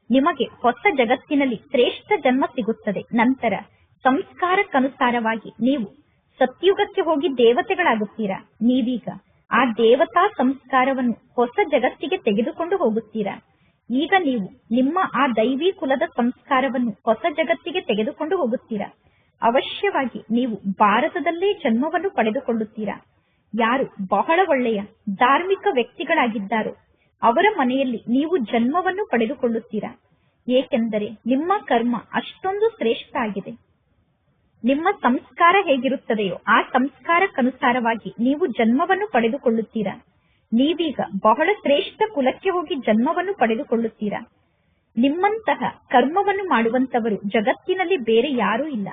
ನಿಮಗೆ ಹೊಸ ಜಗತ್ತಿನಲ್ಲಿ ಶ್ರೇಷ್ಠ ಜನ್ಮ ಸಿಗುತ್ತದೆ. ನಂತರ ಸಂಸ್ಕಾರಕ್ಕನುಸಾರವಾಗಿ ನೀವು ಸತ್ಯುಗಕ್ಕೆ ಹೋಗಿ ದೇವತೆಗಳಾಗುತ್ತೀರಾ. ನೀವೀಗ ಆ ದೇವತಾ ಸಂಸ್ಕಾರವನ್ನು ಹೊಸ ಜಗತ್ತಿಗೆ ತೆಗೆದುಕೊಂಡು ಹೋಗುತ್ತೀರಾ. ಈಗ ನೀವು ನಿಮ್ಮ ಆ ದೈವಿ ಕುಲದ ಸಂಸ್ಕಾರವನ್ನು ಹೊಸ ಜಗತ್ತಿಗೆ ತೆಗೆದುಕೊಂಡು ಹೋಗುತ್ತೀರಾ. ಅವಶ್ಯವಾಗಿ ನೀವು ಭಾರತದಲ್ಲೇ ಜನ್ಮವನ್ನು ಪಡೆದುಕೊಳ್ಳುತ್ತೀರಾ. ಯಾರು ಬಹಳ ಒಳ್ಳೆಯ ಧಾರ್ಮಿಕ ವ್ಯಕ್ತಿಗಳಾಗಿದ್ದಾರೋ ಅವರ ಮನೆಯಲ್ಲಿ ನೀವು ಜನ್ಮವನ್ನು ಪಡೆದುಕೊಳ್ಳುತ್ತೀರಾ. ಏಕೆಂದರೆ ನಿಮ್ಮ ಕರ್ಮ ಅಷ್ಟೊಂದು ಶ್ರೇಷ್ಠ ಆಗಿದೆ. ನಿಮ್ಮ ಸಂಸ್ಕಾರ ಹೇಗಿರುತ್ತದೆಯೋ ಆ ಸಂಸ್ಕಾರಕ್ಕನುಸಾರವಾಗಿ ನೀವು ಜನ್ಮವನ್ನು ಪಡೆದುಕೊಳ್ಳುತ್ತೀರಾ. ನೀವೀಗ ಬಹಳ ಶ್ರೇಷ್ಠ ಕುಲಕ್ಕೆ ಹೋಗಿ ಜನ್ಮವನ್ನು ಪಡೆದುಕೊಳ್ಳುತ್ತೀರಾ. ನಿಮ್ಮಂತಹ ಕರ್ಮವನ್ನು ಮಾಡುವಂತವರು ಜಗತ್ತಿನಲ್ಲಿ ಬೇರೆ ಯಾರೂ ಇಲ್ಲ.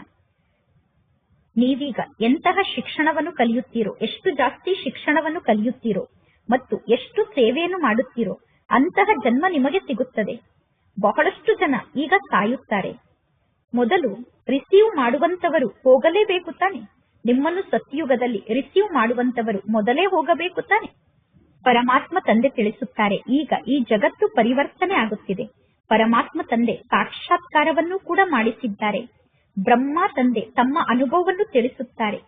ನೀವೀಗ ಎಂತಹ ಶಿಕ್ಷಣವನ್ನು ಕಲಿಯುತ್ತೀರೋ, ಎಷ್ಟು ಜಾಸ್ತಿ ಶಿಕ್ಷಣವನ್ನು ಕಲಿಯುತ್ತೀರೋ ಮತ್ತು ಎಷ್ಟು ಸೇವೆಯನ್ನು ಮಾಡುತ್ತೀರೋ ಅಂತಹ ಜನ್ಮ ನಿಮಗೆ ಸಿಗುತ್ತದೆ. ಬಹಳಷ್ಟು ಜನ ಈಗ ಸಾಯುತ್ತಾರೆ. ಮೊದಲು ರಿಸೀವ್ ಮಾಡುವಂತವರು ಹೋಗಲೇಬೇಕು ತಾನೆ. ನಿಮ್ಮನ್ನು ಸತ್ಯುಗದಲ್ಲಿ ರಿಸೀವ್ ಮಾಡುವಂತವರು ಮೊದಲೇ ಹೋಗಬೇಕು ತಾನೆ. ಪರಮಾತ್ಮ ತಂದೆ ತಿಳಿಸುತ್ತಾರೆ, ಈಗ ಈ ಜಗತ್ತು ಪರಿವರ್ತನೆ ಆಗುತ್ತಿದೆ. ಪರಮಾತ್ಮ ತಂದೆ ಸಾಕ್ಷಾತ್ಕಾರವನ್ನು ಕೂಡ ಮಾಡಿಸಿದ್ದಾರೆ. ಬ್ರಹ್ಮ ತಂದೆ ತಮ್ಮ ಅನುಭವವನ್ನು ತಿಳಿಸುತ್ತಾರೆ.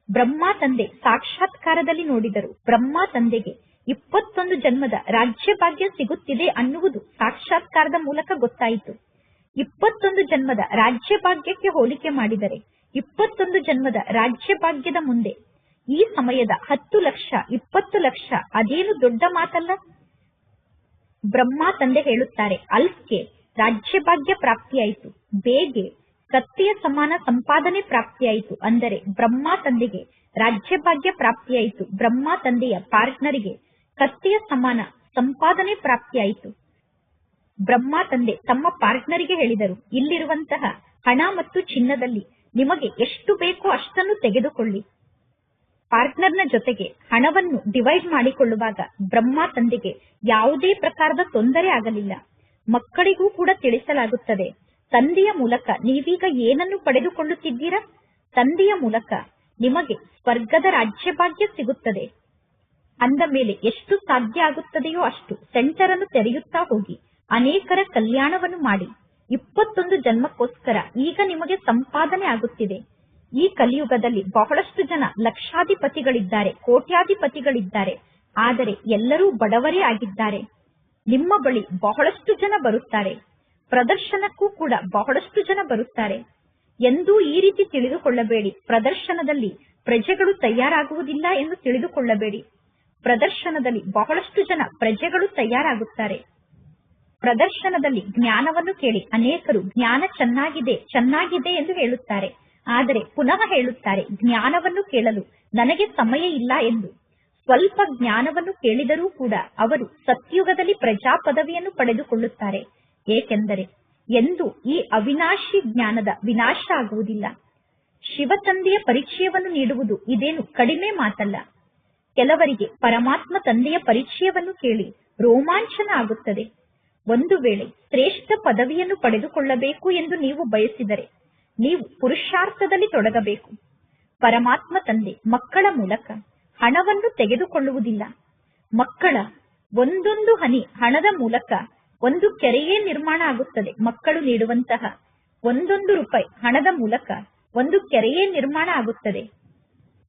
ಬ್ರಹ್ಮ ತಂದೆ ಸಾಕ್ಷಾತ್ಕಾರದಲ್ಲಿ ನೋಡಿದರು. ಬ್ರಹ್ಮ ತಂದೆಗೆ 21 ಜನ್ಮದ ರಾಜ್ಯ ಭಾಗ್ಯ ಸಿಗುತ್ತಿದೆ ಅನ್ನುವುದು ಸಾಕ್ಷಾತ್ಕಾರದ ಮೂಲಕ ಗೊತ್ತಾಯಿತು. 21 ಜನ್ಮದ ರಾಜ್ಯ ಭಾಗ್ಯಕ್ಕೆ ಹೋಲಿಕೆ ಮಾಡಿದರೆ 21 ಜನ್ಮದ ರಾಜ್ಯ ಭಾಗ್ಯದ ಮುಂದೆ ಈ ಸಮಯದ 10 ಲಕ್ಷ 20 ಲಕ್ಷ ಅದೇನು ದೊಡ್ಡ ಮಾತಲ್ಲ. ಬ್ರಹ್ಮ ತಂದೆ ಹೇಳುತ್ತಾರೆ, ಅಲ್ಫ್ಗೆ ರಾಜ್ಯ ಭಾಗ್ಯ ಪ್ರಾಪ್ತಿಯಾಯಿತು, ಬೇಗೆ ಕತ್ತೆಯ ಸಮಾನ ಸಂಪಾದನೆ ಪ್ರಾಪ್ತಿಯಾಯಿತು. ಅಂದರೆ ಬ್ರಹ್ಮ ತಂದೆಗೆ ರಾಜ್ಯ ಭಾಗ್ಯ ಪ್ರಾಪ್ತಿಯಾಯಿತು. ಬ್ರಹ್ಮ ತಂದೆಯ ಪಾರ್ಟ್ನರಿಗೆ ಕತ್ತೆಯ ಸಮಾನ ಸಂಪಾದನೆ ಪ್ರಾಪ್ತಿಯಾಯಿತು. ಬ್ರಹ್ಮ ತಂದೆ ತಮ್ಮ ಪಾರ್ಟ್ನರಿಗೆ ಹೇಳಿದರು, ಇಲ್ಲಿರುವಂತಹ ಹಣ ಮತ್ತು ಚಿನ್ನದಲ್ಲಿ ನಿಮಗೆ ಎಷ್ಟು ಬೇಕೋ ಅಷ್ಟನ್ನು ತೆಗೆದುಕೊಳ್ಳಿ. ಪಾರ್ಟ್ನರ್ನ ಜೊತೆಗೆ ಹಣವನ್ನು ಡಿವೈಡ್ ಮಾಡಿಕೊಳ್ಳುವಾಗ ಬ್ರಹ್ಮ ತಂದೆಗೆ ಯಾವುದೇ ಪ್ರಕಾರದ ತೊಂದರೆ ಆಗಲಿಲ್ಲ. ಮಕ್ಕಳಿಗೂ ಕೂಡ ತಿಳಿಸಲಾಗುತ್ತದೆ, ತಂದೆಯ ಮೂಲಕ ನೀವೀಗ ಏನನ್ನು ಪಡೆದುಕೊಳ್ಳುತ್ತಿದ್ದೀರಾ? ತಂದೆಯ ಮೂಲಕ ನಿಮಗೆ ಸ್ವರ್ಗದ ರಾಜ್ಯ ಭಾಗ್ಯ ಸಿಗುತ್ತದೆ. ಅಂದ ಮೇಲೆ ಎಷ್ಟು ಸಾಧ್ಯ ಆಗುತ್ತದೆಯೋ ಅಷ್ಟು ಸೆಂಟರ್ ಅನ್ನು ತೆರೆಯುತ್ತಾ ಹೋಗಿ ಅನೇಕರ ಕಲ್ಯಾಣವನ್ನು ಮಾಡಿ. 21 ಜನ್ಮಕ್ಕೋಸ್ಕರ ಈಗ ನಿಮಗೆ ಸಂಪಾದನೆ ಆಗುತ್ತಿದೆ. ಈ ಕಲಿಯುಗದಲ್ಲಿ ಬಹಳಷ್ಟು ಜನ ಲಕ್ಷಾಧಿಪತಿಗಳಿದ್ದಾರೆ, ಕೋಟ್ಯಾಧಿಪತಿಗಳಿದ್ದಾರೆ. ಆದರೆ ಎಲ್ಲರೂ ಬಡವರೇ ಆಗಿದ್ದಾರೆ. ನಿಮ್ಮ ಬಳಿ ಬಹಳಷ್ಟು ಜನ ಬರುತ್ತಾರೆ, ಪ್ರದರ್ಶನಕ್ಕೂ ಕೂಡ ಬಹಳಷ್ಟು ಜನ ಬರುತ್ತಾರೆ. ಎಂದೂ ಈ ರೀತಿ ತಿಳಿದುಕೊಳ್ಳಬೇಡಿ, ಪ್ರದರ್ಶನದಲ್ಲಿ ಪ್ರಜೆಗಳು ತಯಾರಾಗುವುದಿಲ್ಲ ಎಂದು ತಿಳಿದುಕೊಳ್ಳಬೇಡಿ. ಪ್ರದರ್ಶನದಲ್ಲಿ ಬಹಳಷ್ಟು ಜನ ಪ್ರಜೆಗಳು ತಯಾರಾಗುತ್ತಾರೆ. ಪ್ರದರ್ಶನದಲ್ಲಿ ಜ್ಞಾನವನ್ನು ಕೇಳಿ ಅನೇಕರು ಜ್ಞಾನ ಚೆನ್ನಾಗಿದೆ ಚೆನ್ನಾಗಿದೆ ಎಂದು ಹೇಳುತ್ತಾರೆ. ಆದರೆ ಪುನಃ ಹೇಳುತ್ತಾರೆ, ಜ್ಞಾನವನ್ನು ಕೇಳಲು ನನಗೆ ಸಮಯ ಇಲ್ಲ ಎಂದು. ಸ್ವಲ್ಪ ಜ್ಞಾನವನ್ನು ಕೇಳಿದರೂ ಕೂಡ ಅವರು ಸತ್ಯುಗದಲ್ಲಿ ಪ್ರಜಾ ಪದವಿಯನ್ನು ಪಡೆದುಕೊಳ್ಳುತ್ತಾರೆ. ಏಕೆಂದರೆ ಎಂದು ಈ ಅವಿನಾಶಿ ಜ್ಞಾನದ ವಿನಾಶ ಆಗುವುದಿಲ್ಲ. ಶಿವತಂದೆಯ ಪರಿಚಯವನ್ನು ನೀಡುವುದು ಇದೇನು ಕಡಿಮೆ ಮಾತಲ್ಲ. ಕೆಲವರಿಗೆ ಪರಮಾತ್ಮ ತಂದೆಯ ಪರಿಚಯವನ್ನು ಕೇಳಿ ರೋಮಾಂಚನ ಆಗುತ್ತದೆ. ಒಂದು ವೇಳೆ ಶ್ರೇಷ್ಠ ಪದವಿಯನ್ನು ಪಡೆದುಕೊಳ್ಳಬೇಕು ಎಂದು ನೀವು ಬಯಸಿದರೆ ನೀವು ಪುರುಷಾರ್ಥದಲ್ಲಿ ತೊಡಗಬೇಕು. ಪರಮಾತ್ಮ ತಂದೆ ಮಕ್ಕಳ ಮೂಲಕ ಹಣವನ್ನು ತೆಗೆದುಕೊಳ್ಳುವುದಿಲ್ಲ. ಮಕ್ಕಳ ಒಂದೊಂದು ಹನಿ ಹಣದ ಮೂಲಕ ಒಂದು ಕೆರೆಯೇ ನಿರ್ಮಾಣ ಆಗುತ್ತದೆ. ಮಕ್ಕಳು ನೀಡುವಂತಹ 1 ರೂಪಾಯಿ ಹಣದ ಮೂಲಕ ಒಂದು ಕೆರೆಯೇ ನಿರ್ಮಾಣ ಆಗುತ್ತದೆ.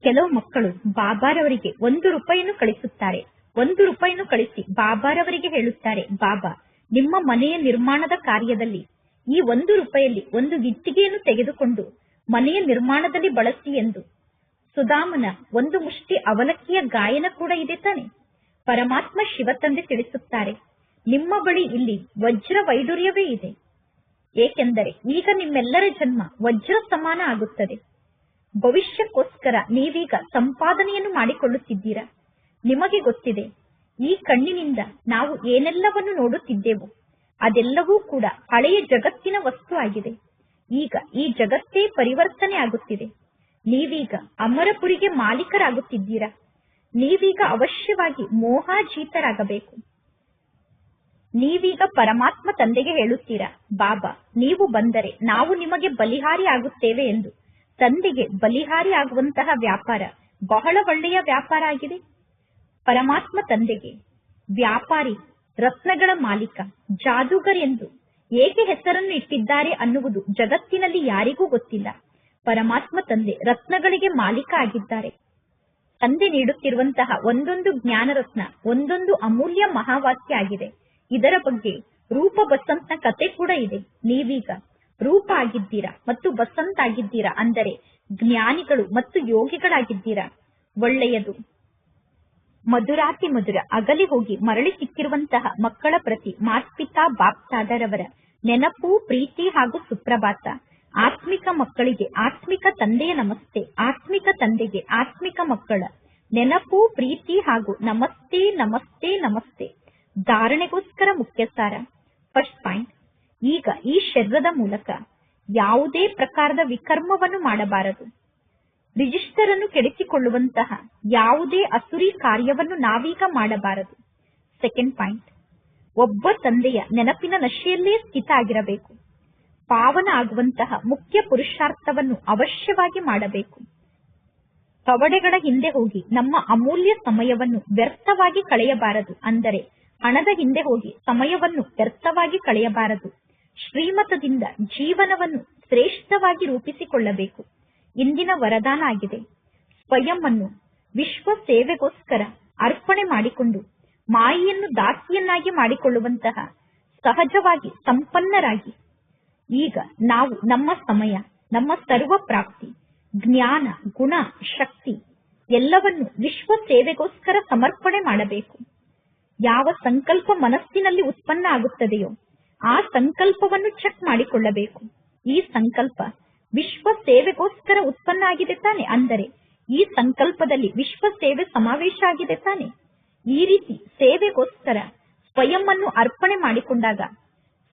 ಕೆಲವು ಮಕ್ಕಳು ಬಾಬಾರವರಿಗೆ 1 ರೂಪಾಯಿಯನ್ನು ಕಳಿಸುತ್ತಾರೆ. 1 ರೂಪಾಯಿಯನ್ನು ಕಳಿಸಿ ಬಾಬಾರವರಿಗೆ ಹೇಳುತ್ತಾರೆ, ಬಾಬಾ ನಿಮ್ಮ ಮನೆಯ ನಿರ್ಮಾಣದ ಕಾರ್ಯದಲ್ಲಿ ಈ 1 ರೂಪಾಯಿಯಲ್ಲಿ ಒಂದು ಇಟ್ಟಿಗೆಯನ್ನು ತೆಗೆದುಕೊಂಡು ಮನೆಯ ನಿರ್ಮಾಣದಲ್ಲಿ ಬಳಸಿ ಎಂದು. ಸುಧಾಮನ ಒಂದು ಮುಷ್ಟಿ ಅವಲಕ್ಕಿಯ ಗಾಯನ ಕೂಡ ಇದೆ ತಾನೆ. ಪರಮಾತ್ಮ ಶಿವತಂದೆ ತಿಳಿಸುತ್ತಾರೆ, ನಿಮ್ಮ ಬಳಿ ಇಲ್ಲಿ ವಜ್ರ ವೈಡೂರ್ಯವೇ ಇದೆ. ಏಕೆಂದರೆ ಈಗ ನಿಮ್ಮೆಲ್ಲರ ಜನ್ಮ ವಜ್ರ ಸಮಾನ ಆಗುತ್ತದೆ. ಭವಿಷ್ಯಕ್ಕೋಸ್ಕರ ನೀವೀಗ ಸಂಪಾದನೆಯನ್ನು ಮಾಡಿಕೊಳ್ಳುತ್ತಿದ್ದೀರಾ. ನಿಮಗೆ ಗೊತ್ತಿದೆ, ಈ ಕಣ್ಣಿನಿಂದ ನಾವು ಏನೆಲ್ಲವನ್ನು ನೋಡುತ್ತಿದ್ದೆವು ಅದೆಲ್ಲವೂ ಕೂಡ ಹಳೆಯ ಜಗತ್ತಿನ ವಸ್ತು ಆಗಿದೆ. ಈಗ ಈ ಜಗತ್ತೇ ಪರಿವರ್ತನೆ ಆಗುತ್ತಿದೆ. ನೀವೀಗ ಅಮರಪುರಿಗೆ ಮಾಲೀಕರಾಗುತ್ತಿದ್ದೀರಾ. ನೀವೀಗ ಅವಶ್ಯವಾಗಿ ಮೋಹಾಜೀತರಾಗಬೇಕು. ನೀವೀಗ ಪರಮಾತ್ಮ ತಂದೆಗೆ ಹೇಳುತ್ತೀರಾ, ಬಾಬಾ ನೀವು ಬಂದರೆ ನಾವು ನಿಮಗೆ ಬಲಿಹಾರಿ ಆಗುತ್ತೇವೆ ಎಂದು. ತಂದೆಗೆ ಬಲಿಹಾರಿ ಆಗುವಂತಹ ವ್ಯಾಪಾರ ಬಹಳ ಒಳ್ಳೆಯ ವ್ಯಾಪಾರ ಆಗಿದೆ. ಪರಮಾತ್ಮ ತಂದೆಗೆ ವ್ಯಾಪಾರಿ, ರತ್ನಗಳ ಮಾಲೀಕ, ಜಾದೂಗರ್ ಎಂದು ಏಕೆ ಹೆಸರನ್ನು ಇಟ್ಟಿದ್ದಾರೆ ಅನ್ನುವುದು ಜಗತ್ತಿನಲ್ಲಿ ಯಾರಿಗೂ ಗೊತ್ತಿಲ್ಲ. ಪರಮಾತ್ಮ ತಂದೆ ರತ್ನಗಳಿಗೆ ಮಾಲೀಕ ಆಗಿದ್ದಾರೆ. ತಂದೆ ನೀಡುತ್ತಿರುವಂತಹ ಒಂದೊಂದು ಜ್ಞಾನ ರತ್ನ ಒಂದೊಂದು ಅಮೂಲ್ಯ ಮಹಾವಾಕ್ಯ ಆಗಿದೆ. ಇದರ ಬಗ್ಗೆ ರೂಪ ಬಸಂತ್ನ ಕತೆ ಕೂಡ ಇದೆ. ನೀವೀಗ ರೂಪ ಆಗಿದ್ದೀರಾ ಮತ್ತು ಬಸಂತ್ ಆಗಿದ್ದೀರಾ, ಅಂದರೆ ಜ್ಞಾನಿಗಳು ಮತ್ತು ಯೋಗಿಗಳಾಗಿದ್ದೀರಾ. ಒಳ್ಳೆಯದು. ಮಧುರಾತಿ ಮಧುರ ಅಗಲಿ ಹೋಗಿ ಮರಳಿ ಸಿಕ್ಕಿರುವಂತಹ ಮಕ್ಕಳ ಪ್ರತಿ ಮಾತ್ಪಿತಾ ಬಾಪ್ತಾದರವರ ನೆನಪು, ಪ್ರೀತಿ ಹಾಗೂ ಸುಪ್ರಭಾತ. ಆತ್ಮಿಕ ಮಕ್ಕಳಿಗೆ ಆತ್ಮಿಕ ತಂದೆಯ ನಮಸ್ತೆ. ಆತ್ಮಿಕ ತಂದೆಗೆ ಆತ್ಮಿಕ ಮಕ್ಕಳ ನೆನಪು, ಪ್ರೀತಿ ಹಾಗೂ ನಮಸ್ತೆ ನಮಸ್ತೆ ನಮಸ್ತೆ. ಧಾರಣೆಗೋಸ್ಕರ ಮುಖ್ಯ ಸಾರ. ಫಸ್ಟ್ ಪಾಯಿಂಟ್, ಈಗ ಈ ಶರೀರದ ಮೂಲಕ ಯಾವುದೇ ಪ್ರಕಾರದ ವಿಕರ್ಮವನ್ನು ಮಾಡಬಾರದು. ರಿಜಿಸ್ಟರ್ ಅನ್ನು ಕೆಡಿಸಿಕೊಳ್ಳುವಂತಹ ಯಾವುದೇ ಅಸುರಿ ಕಾರ್ಯವನ್ನು ನಾವೀಗ ಮಾಡಬಾರದು. ಸೆಕೆಂಡ್ ಪಾಯಿಂಟ್, ಒಬ್ಬ ತಂದೆಯ ನೆನಪಿನ ನಶೆಯಲ್ಲೇ ಸ್ಥಿತ ಆಗಿರಬೇಕು. ಪಾವನ ಆಗುವಂತಹ ಮುಖ್ಯ ಪುರುಷಾರ್ಥವನ್ನು ಅವಶ್ಯವಾಗಿ ಮಾಡಬೇಕು. ಕವಡೆಗಳ ಹಿಂದೆ ಹೋಗಿ ನಮ್ಮ ಅಮೂಲ್ಯ ಸಮಯವನ್ನು ವ್ಯರ್ಥವಾಗಿ ಕಳೆಯಬಾರದು. ಅಂದರೆ ಹಣದ ಹಿಂದೆ ಹೋಗಿ ಸಮಯವನ್ನು ವ್ಯರ್ಥವಾಗಿ ಕಳೆಯಬಾರದು. ಶ್ರೀಮತದಿಂದ ಜೀವನವನ್ನು ಶ್ರೇಷ್ಠವಾಗಿ ರೂಪಿಸಿಕೊಳ್ಳಬೇಕು. ಇಂದಿನ ವರದಾನ ಆಗಿದೆ. ಸ್ವಯಂ ಅನ್ನು ವಿಶ್ವ ಸೇವೆಗೋಸ್ಕರ ಅರ್ಪಣೆ ಮಾಡಿಕೊಂಡು ಮಾಯೆಯನ್ನು ದಾಸಿಯನ್ನಾಗಿ ಮಾಡಿಕೊಳ್ಳುವಂತಹ ಸಹಜವಾಗಿ ಸಂಪನ್ನರಾಗಿ ಈಗ ನಾವು ನಮ್ಮ ಸಮಯ, ನಮ್ಮ ಸರ್ವ ಪ್ರಾಪ್ತಿ, ಜ್ಞಾನ, ಗುಣ, ಶಕ್ತಿ ಎಲ್ಲವನ್ನು ವಿಶ್ವ ಸೇವೆಗೋಸ್ಕರ ಸಮರ್ಪಣೆ ಮಾಡಬೇಕು. ಯಾವ ಸಂಕಲ್ಪ ಮನಸ್ಸಿನಲ್ಲಿ ಉತ್ಪನ್ನ ಆಗುತ್ತದೆಯೋ ಆ ಸಂಕಲ್ಪವನ್ನು ಚೆಕ್ ಮಾಡಿಕೊಳ್ಳಬೇಕು. ಈ ಸಂಕಲ್ಪ ವಿಶ್ವ ಸೇವೆಗೋಸ್ಕರ ಉತ್ಪನ್ನ ಆಗಿದೆ ತಾನೆ, ಅಂದರೆ ಈ ಸಂಕಲ್ಪದಲ್ಲಿ ವಿಶ್ವ ಸೇವೆ ಸಮಾವೇಶ ಆಗಿದೆ ತಾನೆ. ಈ ರೀತಿ ಸೇವೆಗೋಸ್ಕರ ಸ್ವಯಂ ಅನ್ನು ಅರ್ಪಣೆ ಮಾಡಿಕೊಂಡಾಗ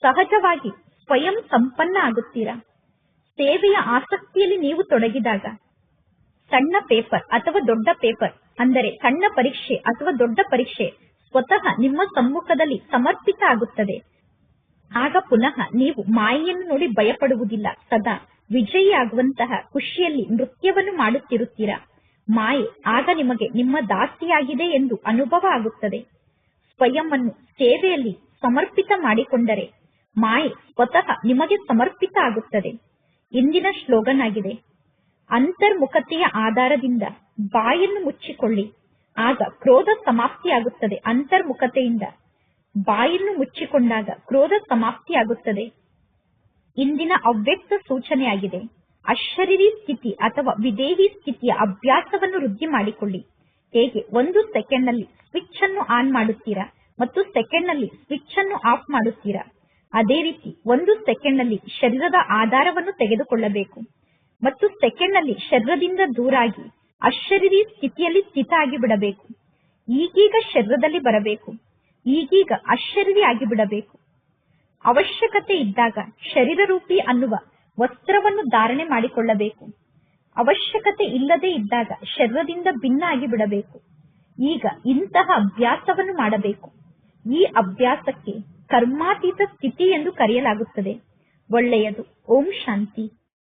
ಸಹಜವಾಗಿ ಸ್ವಯಂ ಸಂಪನ್ನ ಆಗುತ್ತೀರಾ. ಸೇವೆಯ ಆಸಕ್ತಿಯಲ್ಲಿ ನೀವು ತೊಡಗಿದಾಗ ಸಣ್ಣ ಪೇಪರ್ ಅಥವಾ ದೊಡ್ಡ ಪೇಪರ್, ಅಂದರೆ ಸಣ್ಣ ಪರೀಕ್ಷೆ ಅಥವಾ ದೊಡ್ಡ ಪರೀಕ್ಷೆ ಸ್ವತಃ ನಿಮ್ಮ ಸಮ್ಮುಖದಲ್ಲಿ ಸಮರ್ಪಿತ ಆಗುತ್ತದೆ. ಆಗ ಪುನಃ ನೀವು ಮಾಯೆಯನ್ನು ನೋಡಿ ಭಯಪಡುವುದಿಲ್ಲ. ಸದಾ ವಿಜಯಿ ಆಗುವಂತಹ ಖುಷಿಯಲ್ಲಿ ನೃತ್ಯವನ್ನು ಮಾಡುತ್ತಿರುತ್ತೀರಾ. ಮಾಯೆ ಆಗ ನಿಮಗೆ ನಿಮ್ಮ ದಾಸಿಯಾಗಿದೆ ಎಂದು ಅನುಭವ ಆಗುತ್ತದೆ. ಸ್ವಯಂ ಅನ್ನು ಸೇವೆಯಲ್ಲಿ ಸಮರ್ಪಿತ ಮಾಡಿಕೊಂಡರೆ ಮಾಯೆ ಸ್ವತಃ ನಿಮಗೆ ಸಮರ್ಪಿತ ಆಗುತ್ತದೆ. ಇಂದಿನ ಸ್ಲೋಗನ್ ಆಗಿದೆ, ಅಂತರ್ಮುಖತೆಯ ಆಧಾರದಿಂದ ಬಾಯನ್ನು ಮುಚ್ಚಿಕೊಳ್ಳಿ, ಆಗ ಕ್ರೋಧ ಸಮಾಪ್ತಿಯಾಗುತ್ತದೆ. ಅಂತರ್ಮುಖತೆಯಿಂದ ಬಾಯನ್ನು ಮುಚ್ಚಿಕೊಂಡಾಗ ಕ್ರೋಧ ಸಮಾಪ್ತಿಯಾಗುತ್ತದೆ. ಇಂದಿನ ಅವ್ಯಕ್ತ ಸೂಚನೆಯಾಗಿದೆ, ಅಶರೀರಿ ಸ್ಥಿತಿ ಅಥವಾ ವಿದೇಹಿ ಸ್ಥಿತಿಯ ಅಭ್ಯಾಸವನ್ನು ವೃದ್ಧಿ ಮಾಡಿಕೊಳ್ಳಿ. ಹೇಗೆ 1 ಸೆಕೆಂಡ್ನಲ್ಲಿ ಸ್ವಿಚ್ ಅನ್ನು ಆನ್ ಮಾಡುತ್ತೀರಾ ಮತ್ತು ಸೆಕೆಂಡ್ನಲ್ಲಿ ಸ್ವಿಚ್ ಅನ್ನು ಆಫ್ ಮಾಡುತ್ತೀರಾ, ಅದೇ ರೀತಿ 1 ಸೆಕೆಂಡ್ನಲ್ಲಿ ಶರೀರದ ಆಧಾರವನ್ನು ತೆಗೆದುಕೊಳ್ಳಬೇಕು ಮತ್ತು ಸೆಕೆಂಡ್ನಲ್ಲಿ ಶರೀರದಿಂದ ದೂರಾಗಿ ಅಶರೀರಿ ಸ್ಥಿತಿಯಲ್ಲಿ ಸ್ಥಿತ ಆಗಿ ಬಿಡಬೇಕು. ಈಗೀಗ ಶರೀರದಲ್ಲಿ ಬರಬೇಕು, ಈಗೀಗ ಅಶರೀರಿ ಆಗಿ ಬಿಡಬೇಕು. ಅವಶ್ಯಕತೆ ಇದ್ದಾಗ ಶರೀರ ರೂಪಿ ಅನ್ನುವ ವಸ್ತ್ರವನ್ನು ಧಾರಣೆ ಮಾಡಿಕೊಳ್ಳಬೇಕು. ಅವಶ್ಯಕತೆ ಇಲ್ಲದೆ ಇದ್ದಾಗ ಶರೀರದಿಂದ ಭಿನ್ನ ಆಗಿ ಬಿಡಬೇಕು. ಈಗ ಇಂತಹ ಅಭ್ಯಾಸವನ್ನು ಮಾಡಬೇಕು. ಈ ಅಭ್ಯಾಸಕ್ಕೆ ಕರ್ಮಾತೀತ ಸ್ಥಿತಿ ಎಂದು ಕರೆಯಲಾಗುತ್ತದೆ. ಒಳ್ಳೆಯದು. ಓಂ ಶಾಂತಿ.